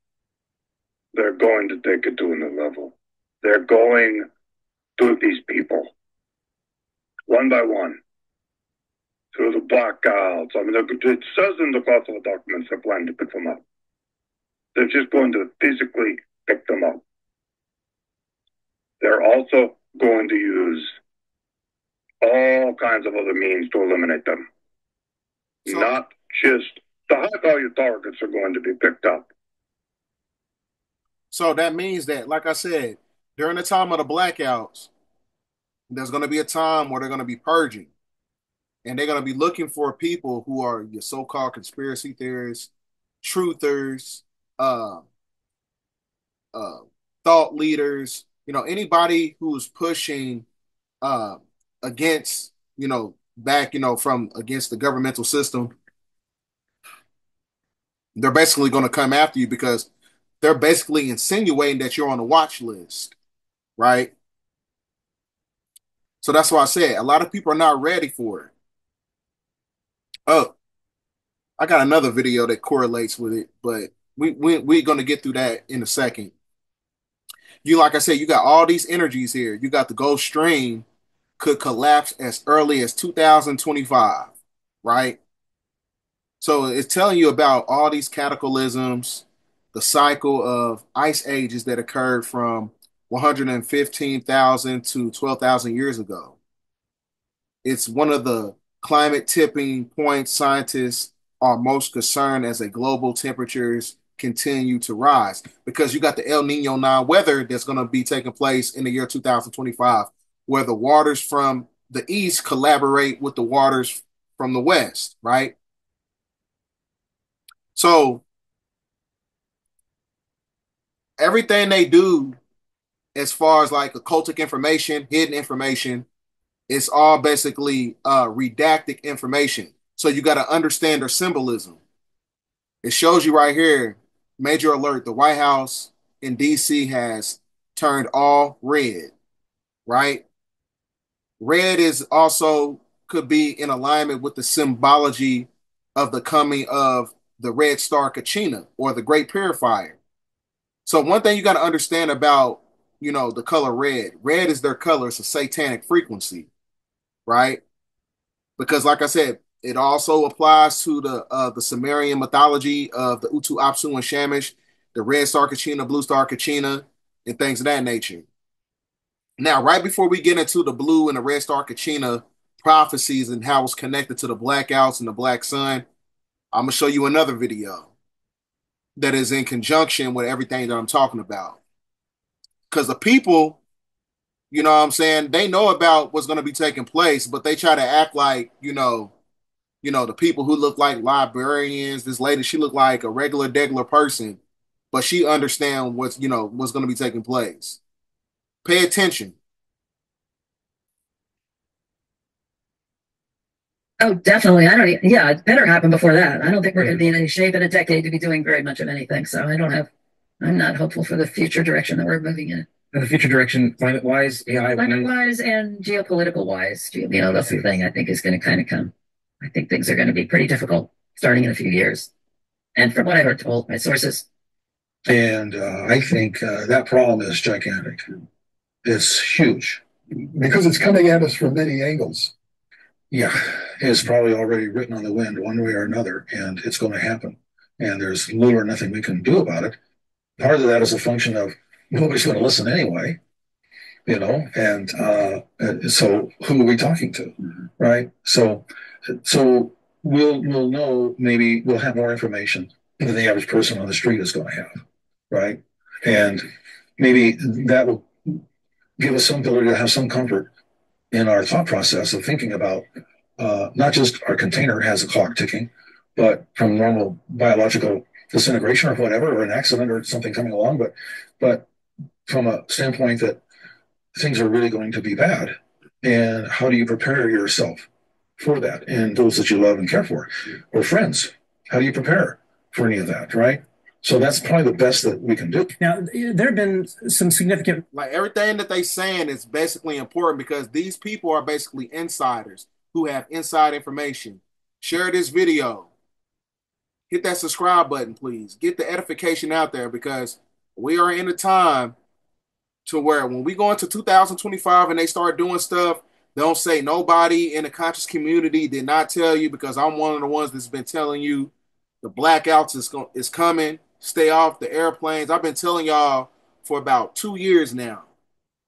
They're going to take it to a new level. They're going to these people, one by one, through the blackouts. I mean, it says in the classified documents they're planning to pick them up. They're just going to physically pick them up. They're also going to use all kinds of other means to eliminate them. So, not just the high-value targets are going to be picked up. So that means that, like I said, during the time of the blackouts, there's going to be a time where they're going to be purging. And they're going to be looking for people who are your so-called conspiracy theorists, truthers, thought leaders, anybody who's pushing against, back, from against the governmental system. They're basically going to come after you because they're basically insinuating that you're on a watch list, right? So that's why I said a lot of people are not ready for it. Oh, I got another video that correlates with it, but we're going to get through that in a second. Like I said, you got all these energies here. You got the Gulf Stream could collapse as early as 2025, right? So it's telling you about all these cataclysms, the cycle of ice ages that occurred from 115,000 to 12,000 years ago. It's one of the climate tipping points scientists are most concerned as the global temperatures continue to rise because you got the El Nino now weather that's going to be taking place in the year 2025, where the waters from the east collaborate with the waters from the west, right? So everything they do as far as like occultic information, hidden information, it's all basically redacted information. So you got to understand their symbolism. It shows you right here, major alert, the White House in DC has turned all red, right? Red is also could be in alignment with the symbology of the coming of the red star Kachina or the great purifier. So one thing you got to understand about, the color red. Red is their color. It's a satanic frequency, right? Because like I said, it also applies to the Sumerian mythology of the Utu, Apsu, and Shamash, the red star Kachina, blue star Kachina, and things of that nature. Now, right before we get into the blue and the red star Kachina prophecies and how it's connected to the blackouts and the black sun, I'm going to show you another video that is in conjunction with everything that I'm talking about. Because the people, you know what I'm saying, they know about what's going to be taking place, but they try to act like, the people who look like librarians. This lady, she looked like a regular person, but she understands what's going to be taking place. Pay attention. Oh, definitely. I don't. Yeah, it better happen before that. I don't think we're going to be in any shape in a decade to be doing very much of anything. So I don't have. I'm not hopeful for the future direction that we're moving in. And the future direction, climate wise, AI, climate wise, and geopolitical wise. That's the thing I think is going to kind of come. I think things are going to be pretty difficult starting in a few years. And from what I heard told by sources. And I think that problem is gigantic. It's huge. Because it's coming at us from many angles. Yeah, it's probably already written on the wind one way or another, and it's going to happen. And there's little or nothing we can do about it. Part of that is a function of nobody's going to listen anyway, and so who are we talking to, right? So we'll know, maybe we'll have more information than the average person on the street is going to have, right? And maybe that will give us some ability to have some comfort in our thought process of thinking about not just our container has a clock ticking, but from normal biological disintegration or whatever, or an accident or something coming along, but from a standpoint that things are really going to be bad. And how do you prepare yourself for that? And those that you love and care for, or friends, how do you prepare for any of that, right? So that's probably the best that we can do. Now, there have been some significant... Like, everything that they saying is basically important because these people are basically insiders who have inside information. Share this video. Hit that subscribe button, please. Get the edification out there because we are in a time to where when we go into 2025 and they start doing stuff, don't say nobody in the conscious community did not tell you, because I'm one of the ones that's been telling you the blackouts is coming. Stay off the airplanes. I've been telling y'all for about 2 years now,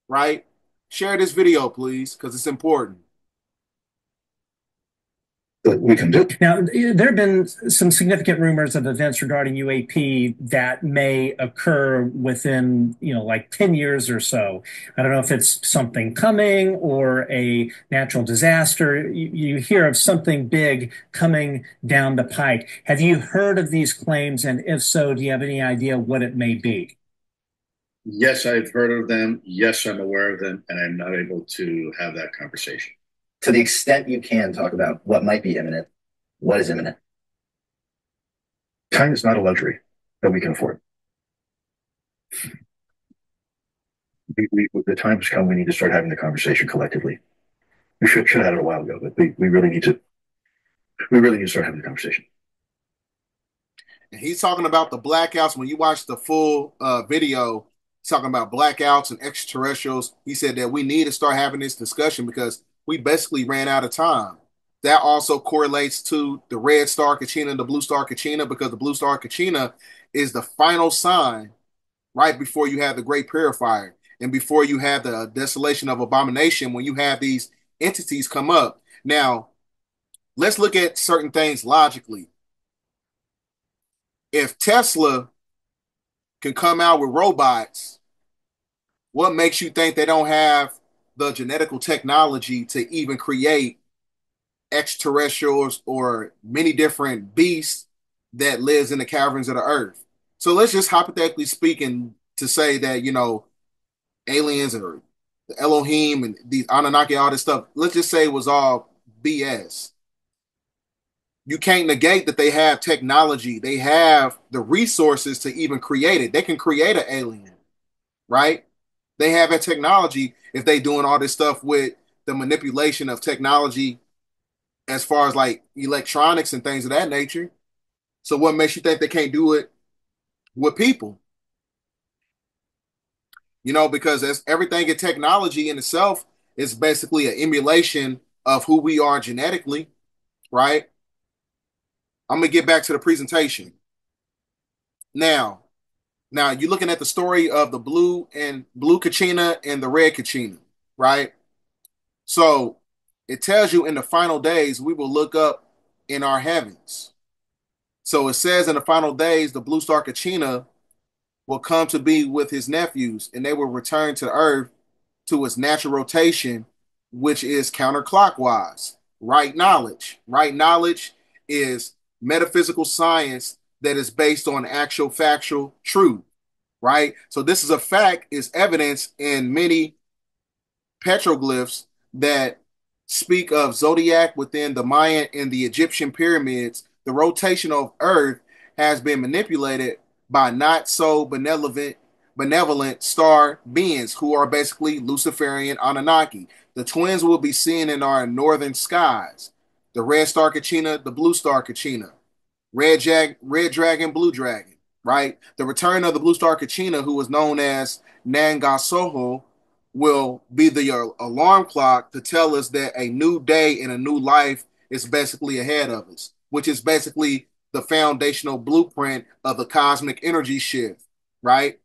right? Share this video, please, because it's important. That we can do. Now, there have been some significant rumors of events regarding UAP that may occur within, like 10 years or so. I don't know if it's something coming or a natural disaster. You hear of something big coming down the pike. Have you heard of these claims? And if so, do you have any idea what it may be? Yes, I've heard of them. Yes, I'm aware of them, and I'm not able to have that conversation. To the extent you can talk about what might be imminent, what is imminent? Time is not a luxury that we can afford. The time has come. We need to start having the conversation collectively. We should have had it a while ago, but we really need to. We really need to start having the conversation. And he's talking about the blackouts. When you watch the full video, he's talking about blackouts and extraterrestrials. He said that we need to start having this discussion because we basically ran out of time. That also correlates to the red star Kachina and the blue star Kachina, because the blue star Kachina is the final sign right before you have the great purifier and before you have the desolation of abomination, when you have these entities come up. Now, let's look at certain things logically. If Tesla can come out with robots, what makes you think they don't have the genetical technology to even create extraterrestrials or many different beasts that lives in the caverns of the earth? So let's just hypothetically speaking to say that, aliens or the Elohim and these Anunnaki, all this stuff, let's just say it was all BS. You can't negate that they have technology. They have the resources to even create it. They can create an alien, right? They have that technology if they doing all this stuff with the manipulation of technology as far as like electronics and things of that nature. So what makes you think they can't do it with people? Because as everything in technology in itself is basically an emulation of who we are genetically, right? I'm going to get back to the presentation. Now you're looking at the story of the blue Kachina and the red Kachina, right? So it tells you in the final days, we will look up in our heavens. So it says in the final days, the blue star Kachina will come to be with his nephews, and they will return to Earth to its natural rotation, which is counterclockwise. Right knowledge. Right knowledge is metaphysical science that is based on actual factual truth, right? So this is a fact, is evidence in many petroglyphs that speak of zodiac within the Mayan and the Egyptian pyramids, the rotation of Earth has been manipulated by not so benevolent star beings who are basically Luciferian Anunnaki. The twins will be seen in our northern skies. The red star Kachina, the blue star Kachina. Red Dragon, Blue Dragon, right? The return of the Blue Star Kachina, who was known as Nangasoho, will be the alarm clock to tell us that a new day and a new life is basically ahead of us, which is basically the foundational blueprint of the cosmic energy shift, right?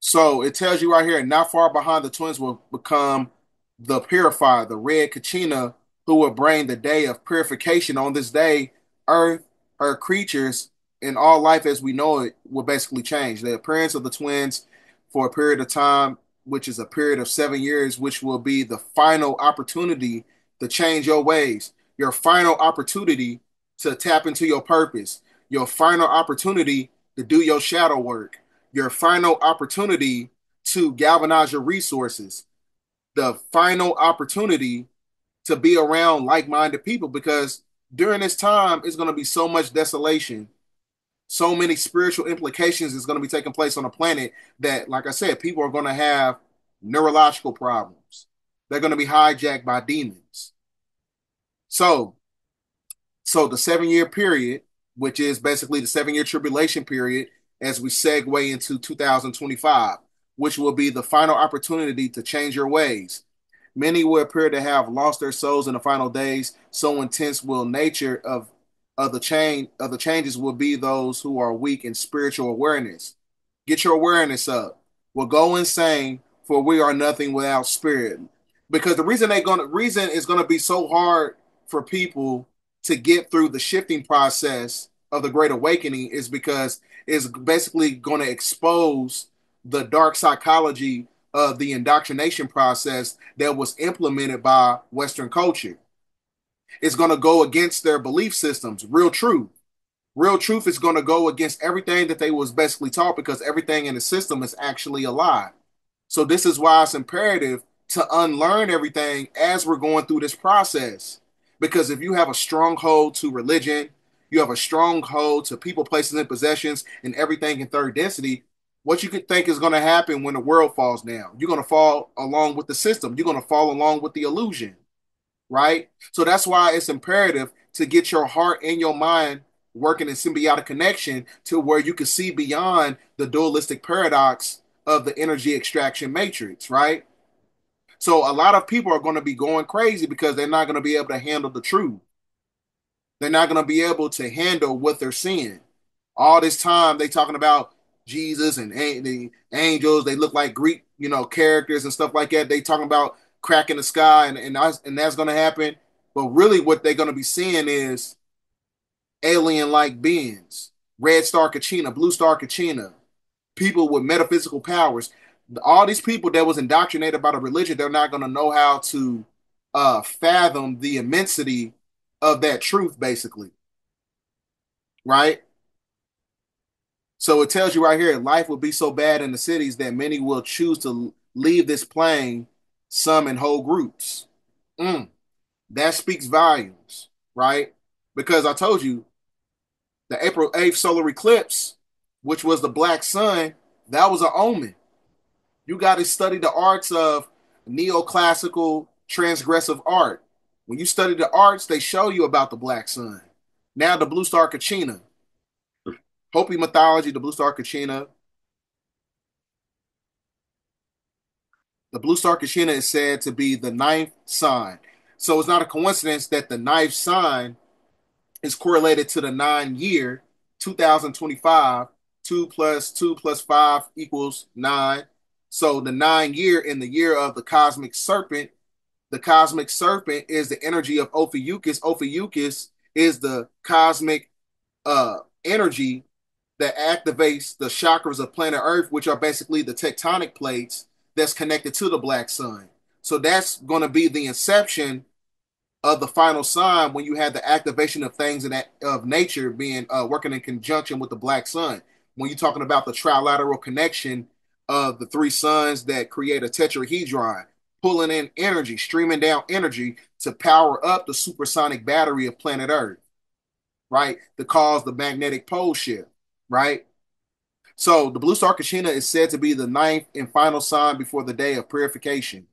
So it tells you right here, not far behind the twins will become the purifier, the red Kachina, who will bring the day of purification. On this day, Earth, her creatures, and all life as we know it will basically change. The appearance of the twins for a period of time, which is a period of 7 years, which will be the final opportunity to change your ways, your final opportunity to tap into your purpose, your final opportunity to do your shadow work, your final opportunity to galvanize your resources, the final opportunity to be around like-minded people, because during this time it's going to be so much desolation, so many spiritual implications is going to be taking place on the planet that, like I said, people are going to have neurological problems. They're going to be hijacked by demons. So the 7 year period, which is basically the 7 year tribulation period, as we segue into 2025, which will be the final opportunity to change your ways. Many will appear to have lost their souls in the final days. So intense will nature of the changes will be those who are weak in spiritual awareness. Get your awareness up. Will go insane, for we are nothing without spirit. Because the reason is gonna be so hard for people to get through the shifting process of the Great Awakening is because it's basically going to expose the dark psychology of the indoctrination process that was implemented by Western culture. It's going to go against their belief systems. Real truth. Real truth is going to go against everything that they was basically taught, because everything in the system is actually a lie. So this is why it's imperative to unlearn everything as we're going through this process. Because if you have a stronghold to religion, you have a stronghold to people, places, and possessions, and everything in third density, what you could think is going to happen when the world falls down? You're going to fall along with the system. You're going to fall along with the illusion, right? So that's why it's imperative to get your heart and your mind working in symbiotic connection to where you can see beyond the dualistic paradox of the energy extraction matrix, right? So a lot of people are going to be going crazy because they're not going to be able to handle the truth. They're not going to be able to handle what they're seeing. All this time they talking about Jesus and the angels. They look like Greek, characters and stuff like that. They talking about crack in the sky and that's going to happen. But really what they're going to be seeing is alien-like beings. Red Star Kachina, Blue Star Kachina, people with metaphysical powers. All these people that was indoctrinated by the religion, they're not going to know how to fathom the immensity of that truth, basically. Right? So it tells you right here, life will be so bad in the cities that many will choose to leave this plane, some in whole groups. That speaks volumes, right? Because I told you, the April 8th solar eclipse, which was the black sun, that was an omen. You got to study the arts of neoclassical transgressive art. When you study the arts, they show you about the black sun. Now the blue star Kachina. Hopi mythology, the blue star Kachina. The blue star Kachina is said to be the ninth sign. So it's not a coincidence that the ninth sign is correlated to the 9 year, 2025. 2 plus 2 plus 5 equals 9. So the 9 year in the year of the cosmic serpent is the energy of Ophiuchus. Ophiuchus is the cosmic energy that activates the chakras of planet Earth, which are basically the tectonic plates that's connected to the black sun. So that's going to be the inception of the final sign when you have the activation of things of nature being working in conjunction with the black sun. When you're talking about the trilateral connection of the three suns that create a tetrahedron, pulling in energy, streaming down energy to power up the supersonic battery of planet Earth, right? To cause the magnetic pole shift, right? So the blue star Kachina is said to be the ninth and final sign before the day of purification,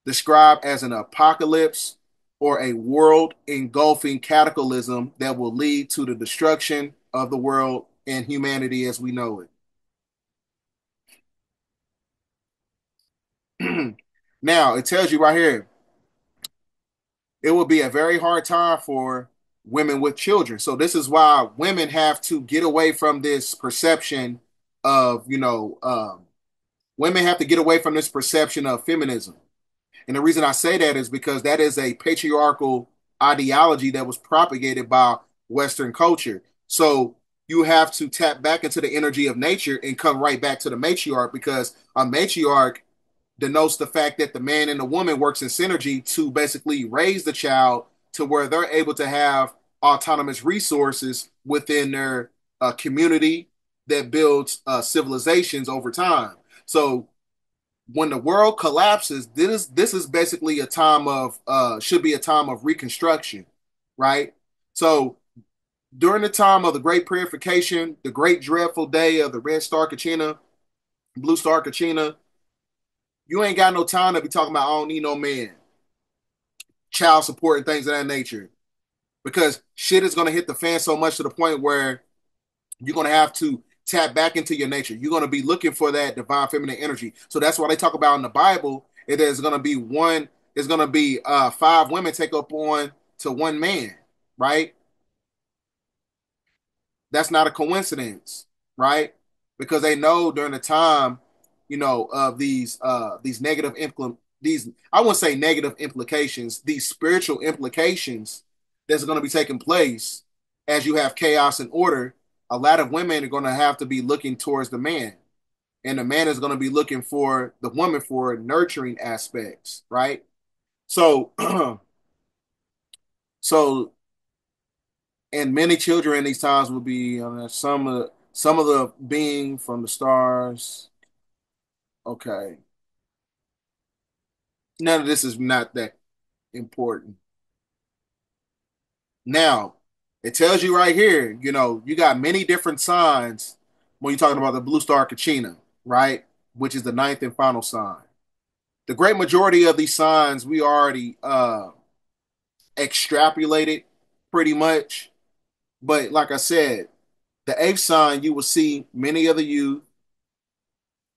described as an apocalypse or a world engulfing cataclysm that will lead to the destruction of the world and humanity as we know it. Now, it tells you right here, it will be a very hard time for women with children. So this is why women have to get away from this perception of, women have to get away from this perception of feminism. And the reason I say that is because that is a patriarchal ideology that was propagated by Western culture. So you have to tap back into the energy of nature and come right back to the matriarch, because a matriarch denotes the fact that the man and the woman works in synergy to basically raise the child to where they're able to have autonomous resources within their community that builds civilizations over time. So when the world collapses, this is basically a time of should be a time of reconstruction, right? So during the time of the Great Purification, the Great Dreadful Day of the Red Star Kachina, Blue Star Kachina, you ain't got no time to be talking about I don't need no man, child support and things of that nature, because shit is gonna hit the fan so much to the point where you're gonna have to tap back into your nature. You're gonna be looking for that divine feminine energy. So that's why they talk about in the Bible, it is gonna be one. It's gonna be five women take up on to one man, right? That's not a coincidence, right? Because they know during the time, of these negative these I wouldn't say negative implications, these spiritual implications that's going to be taking place as you have chaos and order. A lot of women are going to have to be looking towards the man, and the man is going to be looking for the woman for nurturing aspects, right? So, so and many children in these times will be some of the being from the stars. Okay, none of this is not that important. Now, it tells you right here, you got many different signs when you're talking about the blue star Kachina, right? Which is the ninth and final sign. The great majority of these signs we already extrapolated pretty much. But like I said, the eighth sign, you will see many of the youth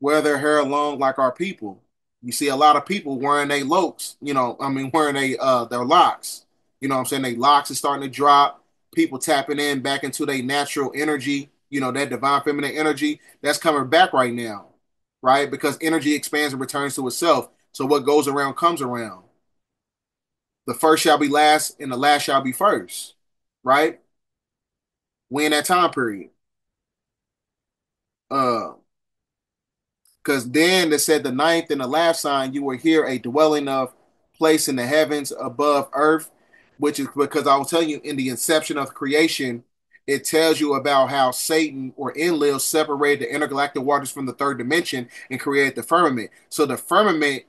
wear their hair long like our people. You see a lot of people wearing their locks, wearing their locks. You know what I'm saying? Their locks is starting to drop. People tapping in back into their natural energy, that divine feminine energy that's coming back right now, right? Because energy expands and returns to itself. So what goes around comes around. The first shall be last and the last shall be first, right? We in that time period. Because then they said the ninth and the last sign, you will hear a dwelling of place in the heavens above earth, which is because I was telling you in the inception of creation, it tells you about how Satan or Enlil separated the intergalactic waters from the third dimension and created the firmament. So the firmament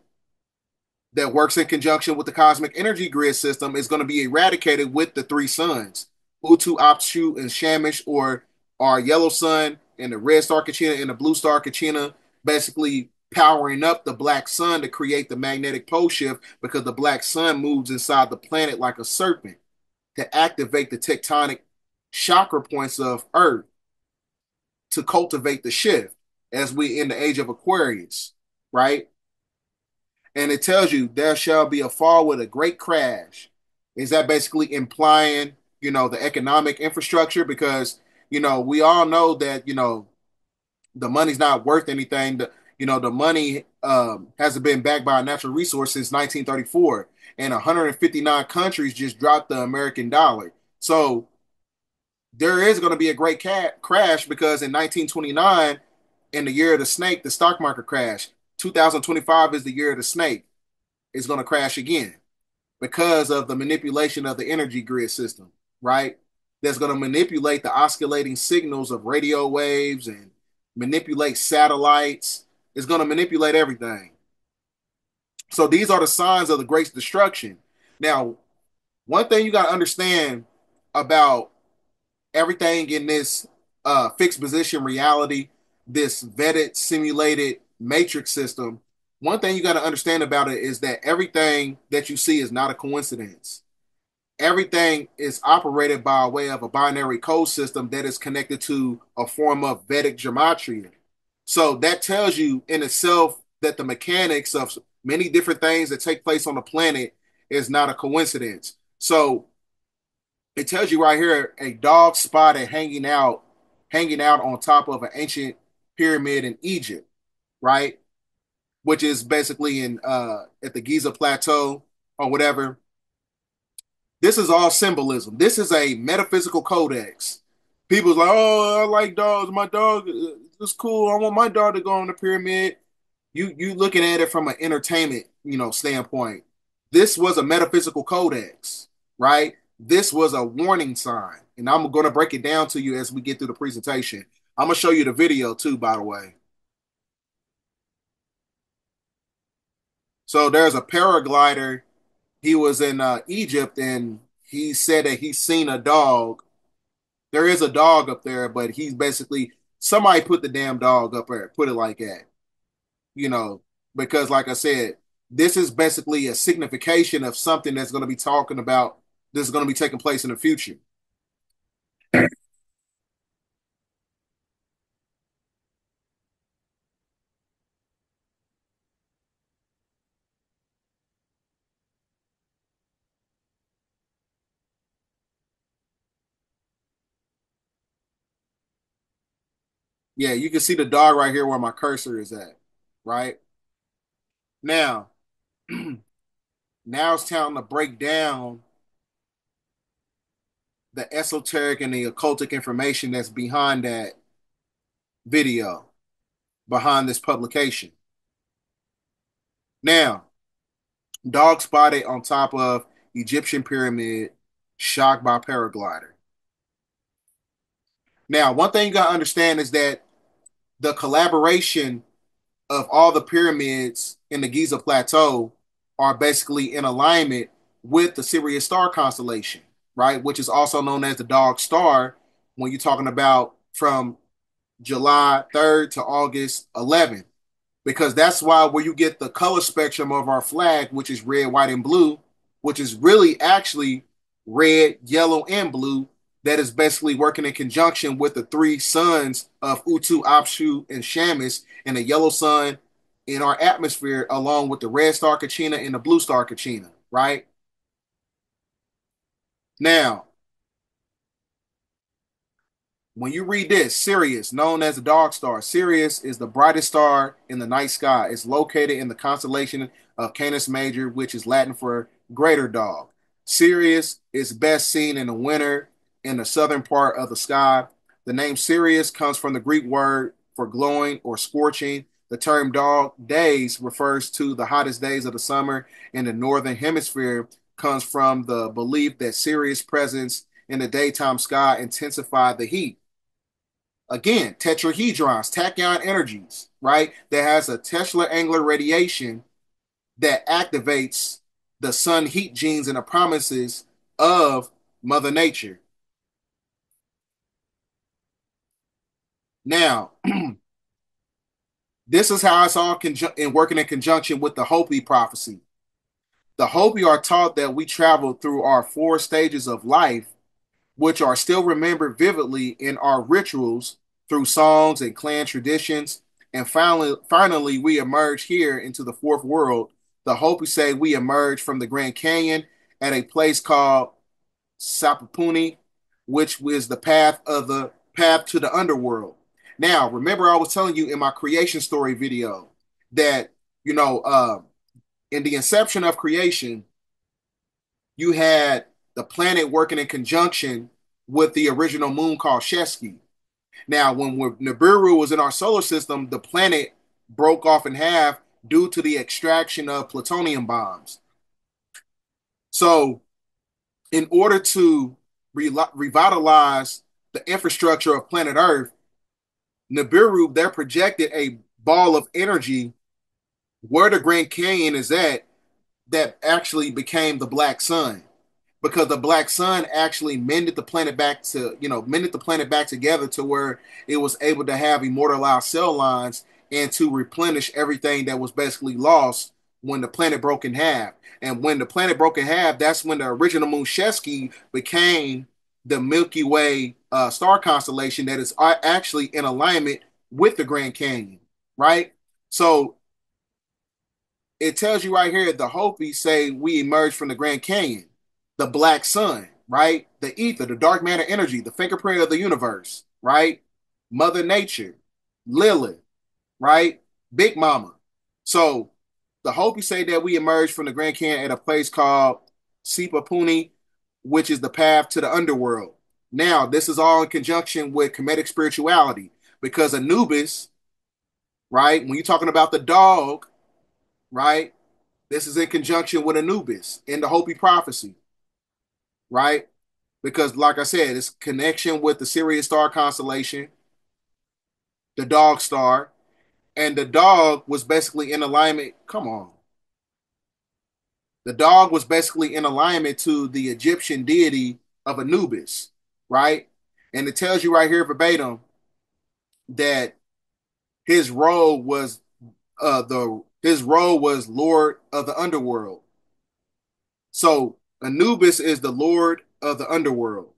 that works in conjunction with the cosmic energy grid system is going to be eradicated with the three suns, Utu, Apsu, and Shamish, or our yellow sun and the red star Kachina and the blue star Kachina, basically powering up the black sun to create the magnetic pole shift, because the black sun moves inside the planet like a serpent to activate the tectonic chakra points of Earth to cultivate the shift as we in the age of Aquarius, right? And it tells you there shall be a fall with a great crash. Is that basically implying, the economic infrastructure? Because, we all know that, the money's not worth anything. The money hasn't been backed by a natural resource since 1934. And 159 countries just dropped the American dollar. So there is going to be a great crash, because in 1929, in the year of the snake, the stock market crashed. 2025 is the year of the snake. It's going to crash again because of the manipulation of the energy grid system, right? That's going to manipulate the oscillating signals of radio waves and manipulate satellites It's going to manipulate everything. So these are the signs of the great destruction. Now, one thing you got to understand about everything in this fixed position reality, this vetted, simulated matrix system, one thing you got to understand about it is that everything that you see is not a coincidence. Everything is operated by way of a binary code system that is connected to a form of Vedic gematria. So that tells you in itself that the mechanics of many different things that take place on the planet is not a coincidence. So it tells you right here a dog spotted hanging out on top of an ancient pyramid in Egypt, right? Which is basically in at the Giza plateau or whatever. This is all symbolism. This is a metaphysical codex. People's like, oh, I like dogs. My dog is cool. I want my dog to go on the pyramid. You looking at it from an entertainment, standpoint. This was a metaphysical codex, right? This was a warning sign. And I'm going to break it down to you as we get through the presentation. I'm going to show you the video too, by the way. So there's a paraglider. He was in Egypt and he said that he's seen a dog. There is a dog up there, but he's basically somebody put the damn dog up there, put it like that. Because like I said, this is basically a signification of something that's going to be talking about this is going to be taking place in the future. Yeah, you can see the dog right here where my cursor is at, right? Now, now it's time to break down the esoteric and the occultic information that's behind that video, behind this publication. Now, dog spotted on top of Egyptian pyramid, shocked by paraglider. Now, one thing you got to understand is that the collaboration of all the pyramids in the Giza Plateau are basically in alignment with the Sirius star constellation, right? Which is also known as the Dog Star when you're talking about from July 3rd to August 11th, because that's why where you get the color spectrum of our flag, which is red, white, and blue, which is really actually red, yellow, and blue, that is basically working in conjunction with the three suns of Utu, Apshu, and Shamus, and the yellow sun in our atmosphere, along with the red star Kachina and the blue star Kachina, right? Now, when you read this, Sirius, known as the dog star, Sirius is the brightest star in the night sky. It's located in the constellation of Canis Major, which is Latin for greater dog. Sirius is best seen in the winter in the southern part of the sky. The name Sirius comes from the Greek word for glowing or scorching. The term dog days refers to the hottest days of the summer in the northern hemisphere, comes from the belief that Sirius' presence in the daytime sky intensified the heat. Again, tetrahedrons, tachyon energies, right? That has a Tesla angular radiation that activates the sun heat genes and the promises of Mother Nature. Now, this is how it's all working in conjunction with the Hopi prophecy. The Hopi are taught that we travel through our 4 stages of life, which are still remembered vividly in our rituals through songs and clan traditions. And finally, we emerge here into the 4th world. The Hopi say we emerge from the Grand Canyon at a place called Sapapuni, which was the path to the underworld. Now, remember I was telling you in my creation story video that, in the inception of creation, you had the planet working in conjunction with the original moon called Shesky. Now, when Nibiru was in our solar system, the planet broke off in half due to the extraction of plutonium bombs. So, in order to revitalize the infrastructure of planet Earth, Nibiru, they projected a ball of energy where the Grand Canyon is at that actually became the black sun, because the black sun actually mended the planet back to, mended the planet back together to where it was able to have immortalized cell lines and to replenish everything that was basically lost when the planet broke in half. And when the planet broke in half, that's when the original moon Shesky became the Milky Way star constellation that is actually in alignment with the Grand Canyon, right? So it tells you right here, the Hopi say we emerged from the Grand Canyon, the black sun, right? The ether, the dark matter energy, the fingerprint of the universe, right? Mother Nature, Lilith, right? Big Mama. So the Hopi say that we emerged from the Grand Canyon at a place called Sipapuni, which is the path to the underworld. Now, this is all in conjunction with Kemetic spirituality, because Anubis, right? When you're talking about the dog, right? This is in conjunction with Anubis in the Hopi prophecy, right? Because, like I said, it's connection with the Sirius star constellation, the dog star, and the dog was basically in alignment. Come on. The dog was basically in alignment to the Egyptian deity of Anubis, right? And it tells you right here verbatim that his role was Lord of the Underworld. So Anubis is the Lord of the Underworld,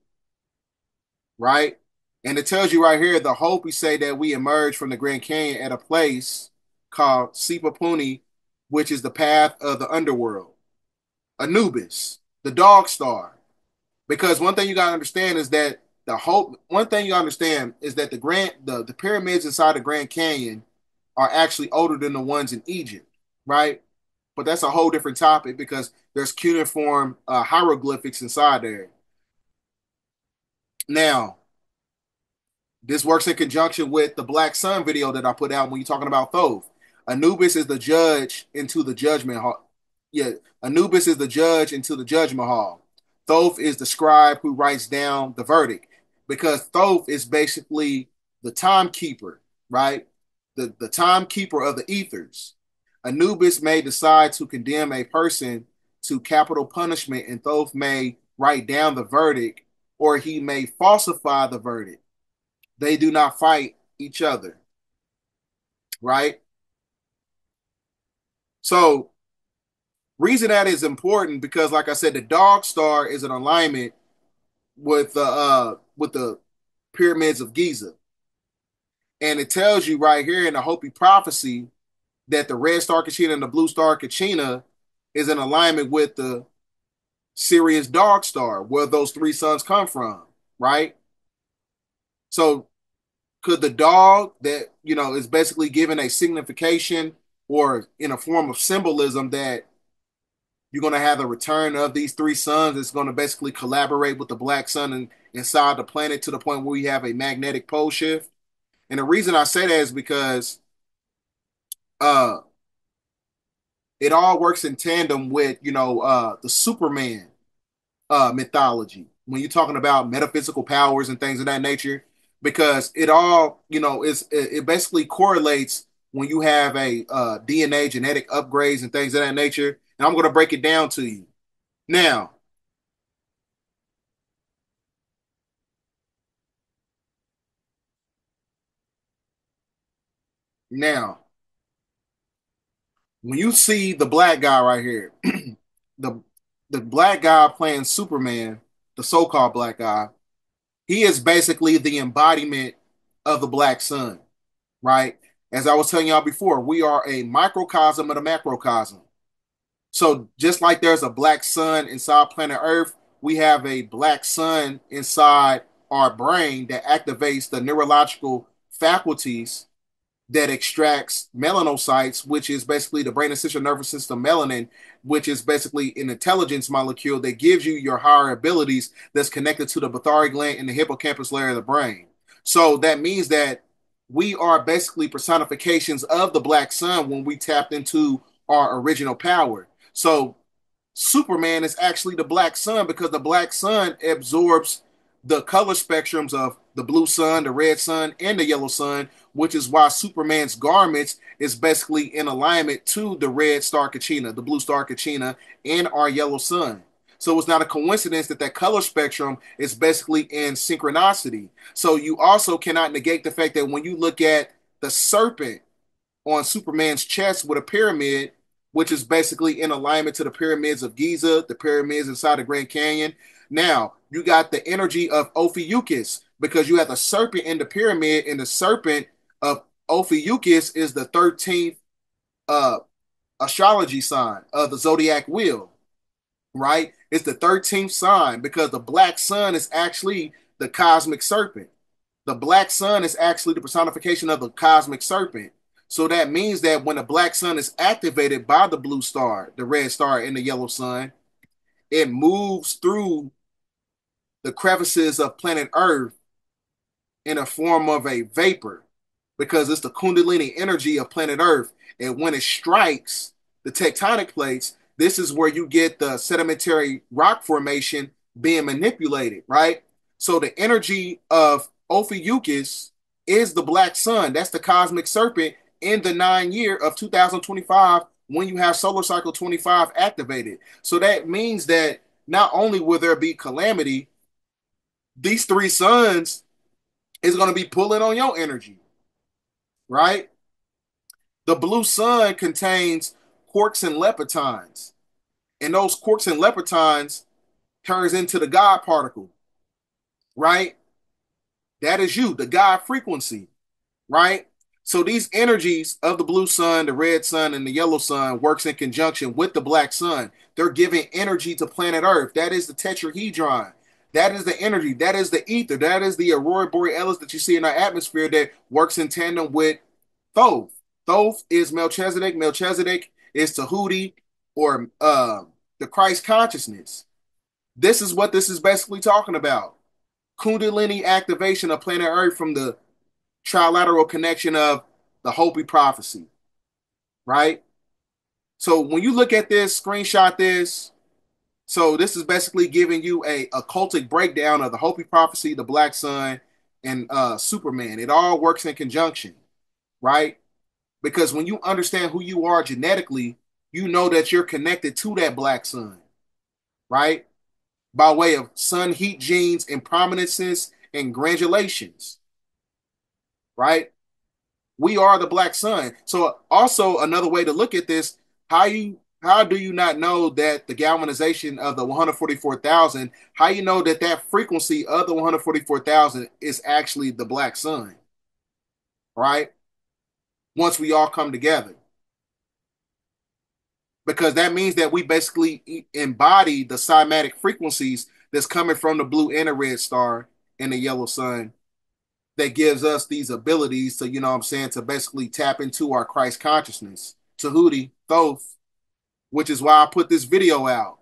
right? And it tells you right here, the Hopi say that we emerged from the Grand Canyon at a place called Sipapuni, which is the path of the underworld. Anubis, the dog star. Because one thing you gotta understand is that the pyramids inside the Grand Canyon are actually older than the ones in Egypt, right? But that's a whole different topic because there's cuneiform hieroglyphics inside there. Now, this works in conjunction with the Black Sun video that I put out when you're talking about Thoth. Anubis is the judge into the judgment hall. Yeah, Anubis is the judge into the judgment hall. Thoth is the scribe who writes down the verdict, because Thoth is basically the timekeeper, right? The timekeeper of the ethers. Anubis may decide to condemn a person to capital punishment, and Thoth may write down the verdict, or he may falsify the verdict. They do not fight each other, right? So, reason that is important because, like I said, the dog star is in alignment with the pyramids of Giza, and it tells you right here in the Hopi prophecy that the red star Kachina and the blue star Kachina is in alignment with the Sirius dog star, where those three suns come from, right? So could the dog that is basically given a signification or in a form of symbolism that you're going to have the return of these three suns, it's going to basically collaborate with the black sun and inside the planet to the point where we have a magnetic pole shift. And the reason I say that is because uh it all works in tandem with the Superman mythology when you're talking about metaphysical powers and things of that nature, because it all it basically correlates when you have a DNA genetic upgrades and things of that nature. And I'm going to break it down to you now. Now, when you see the black guy right here, the the black guy playing Superman, the so-called black guy, he is basically the embodiment of the black sun, right? As I was telling y'all before, we are a microcosm of the macrocosm. So just like there's a black sun inside planet Earth, we have a black sun inside our brain that activates the neurological faculties that extracts melanocytes, which is basically the brain and central nervous system melanin, which is basically an intelligence molecule that gives you your higher abilities that's connected to the Bathyry gland and the hippocampus layer of the brain. So that means that we are basically personifications of the black sun when we tapped into our original power. So Superman is actually the black sun because the black sun absorbs the color spectrums of the blue sun, the red sun, and the yellow sun, which is why Superman's garments is basically in alignment to the red star Kachina, the blue star Kachina, and our yellow sun. So it's not a coincidence that that color spectrum is basically in synchronicity. So you also cannot negate the fact that when you look at the serpent on Superman's chest with a pyramid, which is basically in alignment to the pyramids of Giza, the pyramids inside the Grand Canyon. Now, you got the energy of Ophiuchus because you have the serpent in the pyramid, and the serpent of Ophiuchus is the 13th uh, astrology sign of the zodiac wheel, right? It's the 13th sign because the black sun is actually the cosmic serpent. The black sun is actually the personification of the cosmic serpent. So that means that when the black sun is activated by the blue star, the red star, and the yellow sun, it moves through the crevices of planet Earth in a form of a vapor because it's the Kundalini energy of planet Earth. And when it strikes the tectonic plates, this is where you get the sedimentary rock formation being manipulated, right? So the energy of Ophiuchus is the black sun. That's the cosmic serpent in the 9 year of 2025 when you have solar cycle 25 activated. So that means that not only will there be calamity, these three suns is going to be pulling on your energy, right? The blue sun contains quarks and leptons, and those quarks and leptons turns into the God particle, right? That is you, the God frequency, right? So these energies of the blue sun, the red sun, and the yellow sun works in conjunction with the black sun. They're giving energy to planet Earth. That is the tetrahedron. That is the energy. That is the ether. That is the aurora borealis that you see in our atmosphere that works in tandem with Thoth. Thoth is Melchizedek. Melchizedek is Tahuti, or the Christ consciousness. This is what this is basically talking about. Kundalini activation of planet Earth from the trilateral connection of the Hopi prophecy, right? So when you look at this, screenshot this. So this is basically giving you a occultic breakdown of the Hopi prophecy, the Black Sun, and Superman. It all works in conjunction, right? Because when you understand who you are genetically, you know that you're connected to that black sun, right? By way of sun heat genes and prominences and granulations, right? We are the black sun. So also another way to look at this, how do you not know that the galvanization of the 144,000, how you know that that frequency of the 144,000 is actually the black sun, right? Once we all come together. Because that means that we basically embody the cymatic frequencies that's coming from the blue and the red star and the yellow sun that gives us these abilities to, you know what I'm saying, to basically tap into our Christ consciousness. Tahuti, Thoth, which is why I put this video out.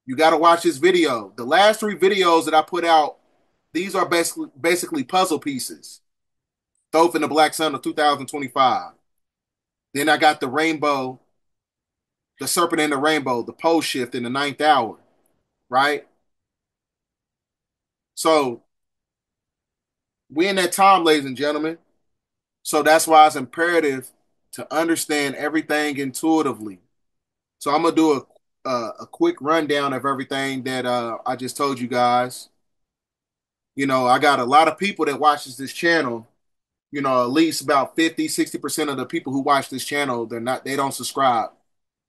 You got to watch this video. The last three videos that I put out, these are basically puzzle pieces. Thoth and the Black Sun of 2025. Then I got the rainbow, the serpent and the rainbow, the pole shift in the 9th hour, right? So we in that time, ladies and gentlemen. So that's why it's imperative to understand everything intuitively. So I'm gonna do a quick rundown of everything that I just told you guys. You know, I got a lot of people that watches this channel. You know, at least about 50-60% of the people who watch this channel, they don't subscribe.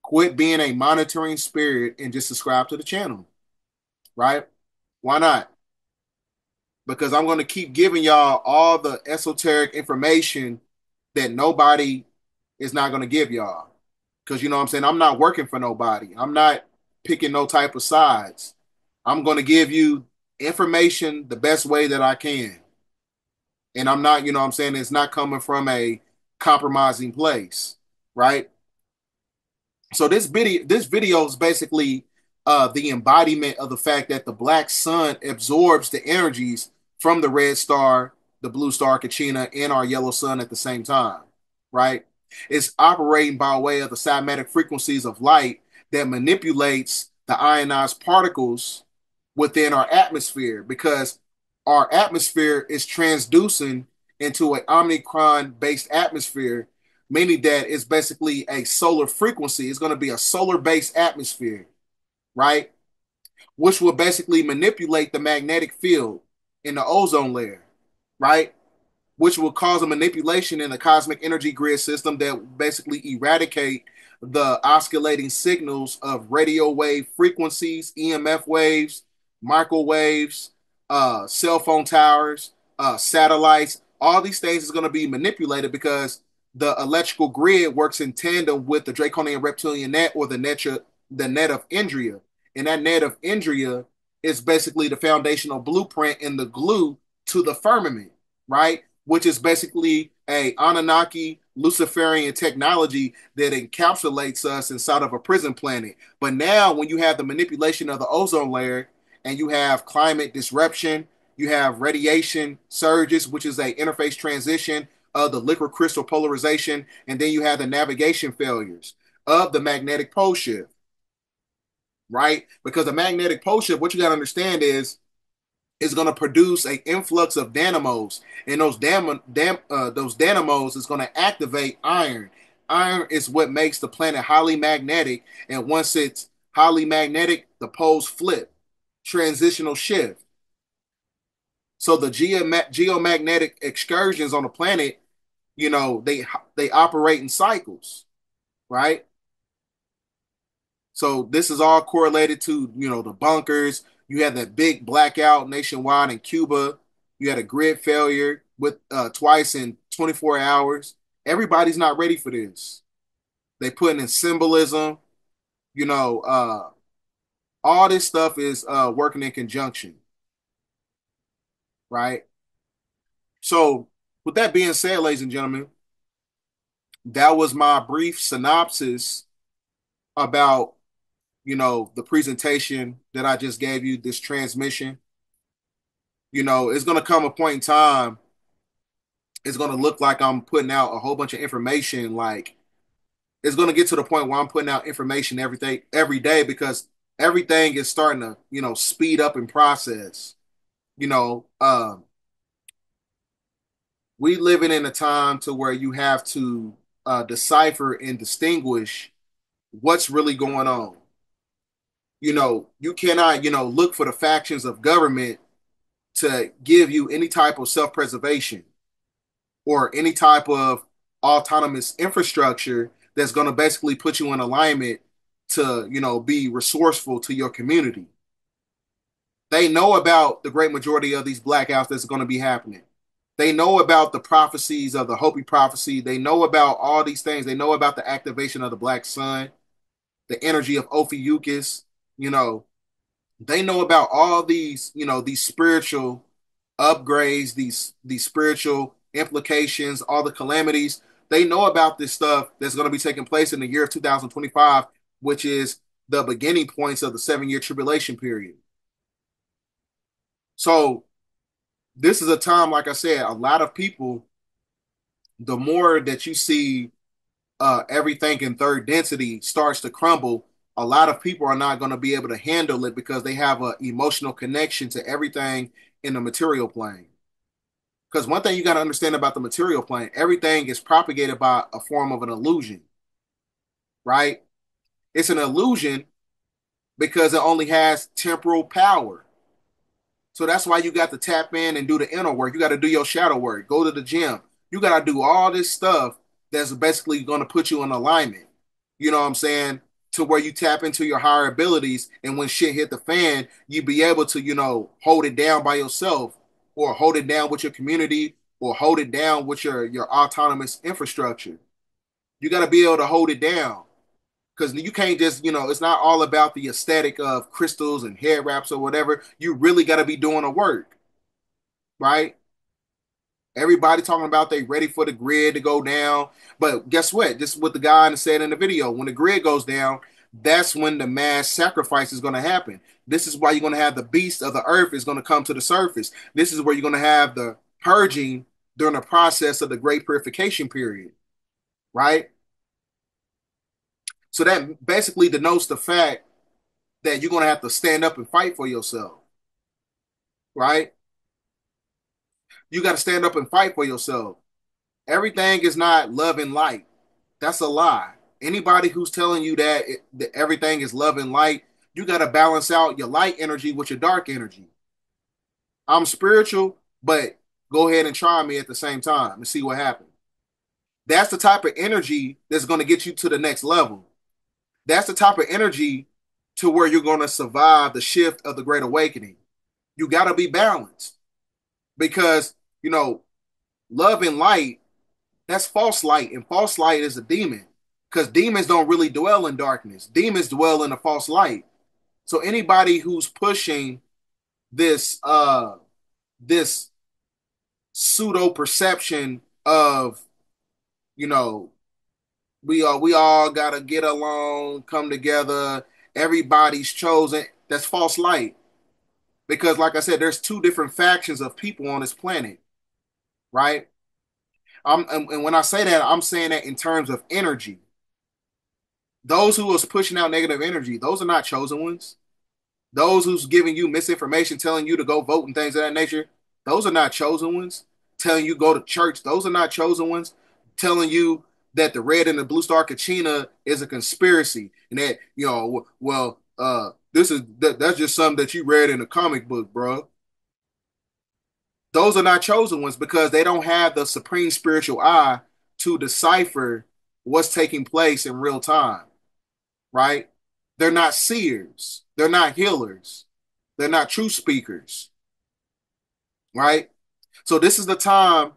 Quit being a monitoring spirit and just subscribe to the channel, right? Why not? Because I'm going to keep giving y'all all the esoteric information that nobody is not going to give y'all. Because, you know what I'm saying, I'm not working for nobody. I'm not picking no type of sides. I'm going to give you information the best way that I can. And I'm not, you know what I'm saying, it's not coming from a compromising place, right? So this video is basically the embodiment of the fact that the black sun absorbs the energies from the red star, the blue star Kachina, and our yellow sun at the same time, right? It's operating by way of the cymatic frequencies of light that manipulates the ionized particles, within our atmosphere, because our atmosphere is transducing into an omicron-based atmosphere, meaning that it's basically a solar frequency. It's going to be a solar-based atmosphere, right? Which will basically manipulate the magnetic field in the ozone layer, right? Which will cause a manipulation in the cosmic energy grid system that basically eradicate the oscillating signals of radio wave frequencies, EMF waves, microwaves, cell phone towers, satellites. All these things is going to be manipulated because the electrical grid works in tandem with the draconian reptilian net, or the net of Indria. And that net of Indria is basically the foundational blueprint and the glue to the firmament, right? Which is basically a Anunnaki Luciferian technology that encapsulates us inside of a prison planet. But now when you have the manipulation of the ozone layer, and you have climate disruption, you have radiation surges, which is a interface transition of the liquid crystal polarization, and then you have the navigation failures of the magnetic pole shift, right? Because the magnetic pole shift, what you got to understand is going to produce an influx of dynamos, and those dynamos is going to activate iron. Iron is what makes the planet highly magnetic, and once it's highly magnetic, the poles flip, transitional shift. So the geomagnetic excursions on the planet, they operate in cycles, right? So this is all correlated to, the bunkers. You had that big blackout nationwide in Cuba. You had a grid failure with twice in 24 hours. Everybody's not ready for this. They put in symbolism. All this stuff is working in conjunction, right? So with that being said, ladies and gentlemen, that was my brief synopsis about the presentation that I just gave you, this transmission. It's going to come a point in time, it's going to look like I'm putting out a whole bunch of information. Like, it's going to get to the point where I'm putting out information every day, because everything is starting to, speed up and process. We living in a time to where you have to decipher and distinguish what's really going on. You cannot, look for the factions of government to give you any type of self-preservation or any type of autonomous infrastructure that's going to basically put you in alignment to, be resourceful to your community. They know about the great majority of these blackouts that's going to be happening. They know about the prophecies of the Hopi prophecy. They know about all these things. They know about the activation of the black sun, the energy of Ophiuchus. They know about all these, these spiritual upgrades, these spiritual implications, all the calamities. They know about this stuff that's going to be taking place in the year of 2025, which is the beginning points of the 7-year tribulation period. So this is a time, like I said, a lot of people, the more that you see everything in third density starts to crumble, a lot of people are not going to be able to handle it because they have an emotional connection to everything in the material plane. Because one thing you got to understand about the material plane, everything is propagated by a form of an illusion, right? It's an illusion because it only has temporal power. So that's why you got to tap in and do the inner work. You got to do your shadow work, go to the gym. You got to do all this stuff that's basically going to put you in alignment. You know what I'm saying? To where you tap into your higher abilities, and when shit hit the fan, you be able to, hold it down by yourself, or hold it down with your community, or hold it down with your autonomous infrastructure. You got to be able to hold it down, because you can't just, it's not all about the aesthetic of crystals and hair wraps or whatever. You really got to be doing the work, right? Everybody talking about they ready for the grid to go down. But guess what? This is what the guy said in the video. When the grid goes down, that's when the mass sacrifice is going to happen. This is why you're going to have the beast of the earth is going to come to the surface. This is where you're going to have the purging during the process of the great purification period, right? So that basically denotes the fact that you're going to have to stand up and fight for yourself. right? You got to stand up and fight for yourself. Everything is not love and light. That's a lie. Anybody who's telling you that everything is love and light, you got to balance out your light energy with your dark energy. I'm spiritual, but go ahead and try me at the same time and see what happens. That's the type of energy that's going to get you to the next level. That's the type of energy to where you're going to survive the shift of the Great Awakening. You got to be balanced because, love and light, that's false light, and false light is a demon because demons don't really dwell in darkness. Demons dwell in a false light. So anybody who's pushing this pseudo perception of, you know, we all gotta get along, come together, everybody's chosen, that's false light. Because like I said, there's two different factions of people on this planet, right? And when I say that, I'm saying that in terms of energy. Those who is pushing out negative energy, those are not chosen ones. Those who's giving you misinformation, telling you to go vote and things of that nature, those are not chosen ones. Telling you go to church, those are not chosen ones. Telling you that the red and the blue star Kachina is a conspiracy and that that's just something that you read in a comic book, bro. Those are not chosen ones because they don't have the supreme spiritual eye to decipher what's taking place in real time, right? They're not seers. They're not healers. They're not true speakers, right? So this is the time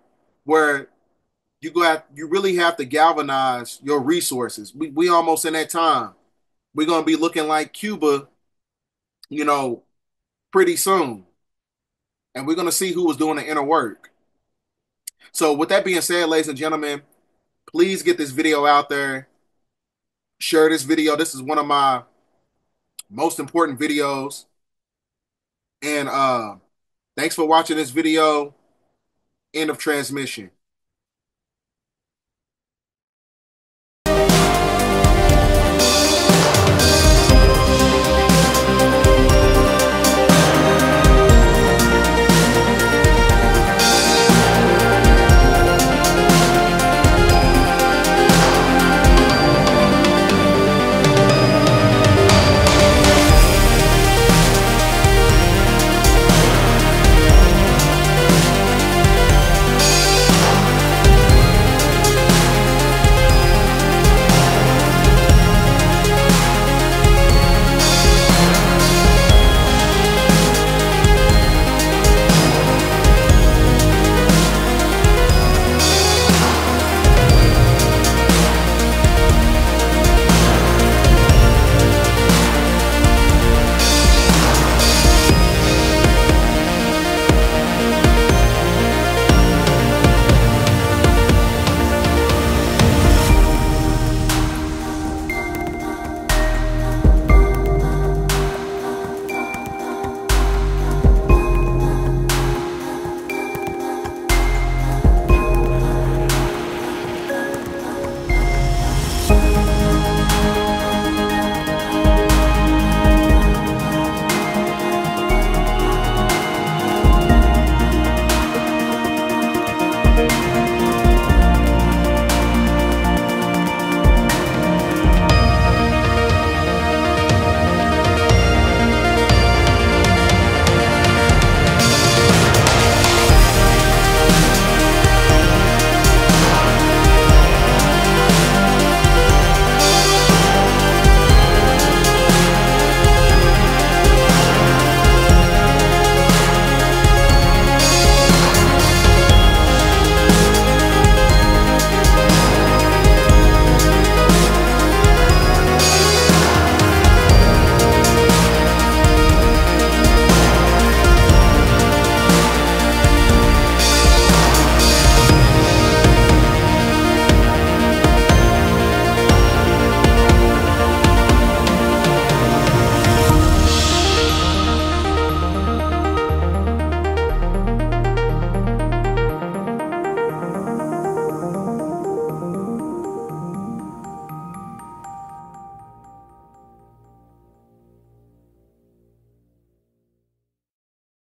where you really have to galvanize your resources. We almost in that time. We're gonna be looking like Cuba, you know, pretty soon, and we're gonna see who was doing the inner work. So with that being said, ladies and gentlemen, please get this video out there. Share this video. This is one of my most important videos. And thanks for watching this video. End of transmission.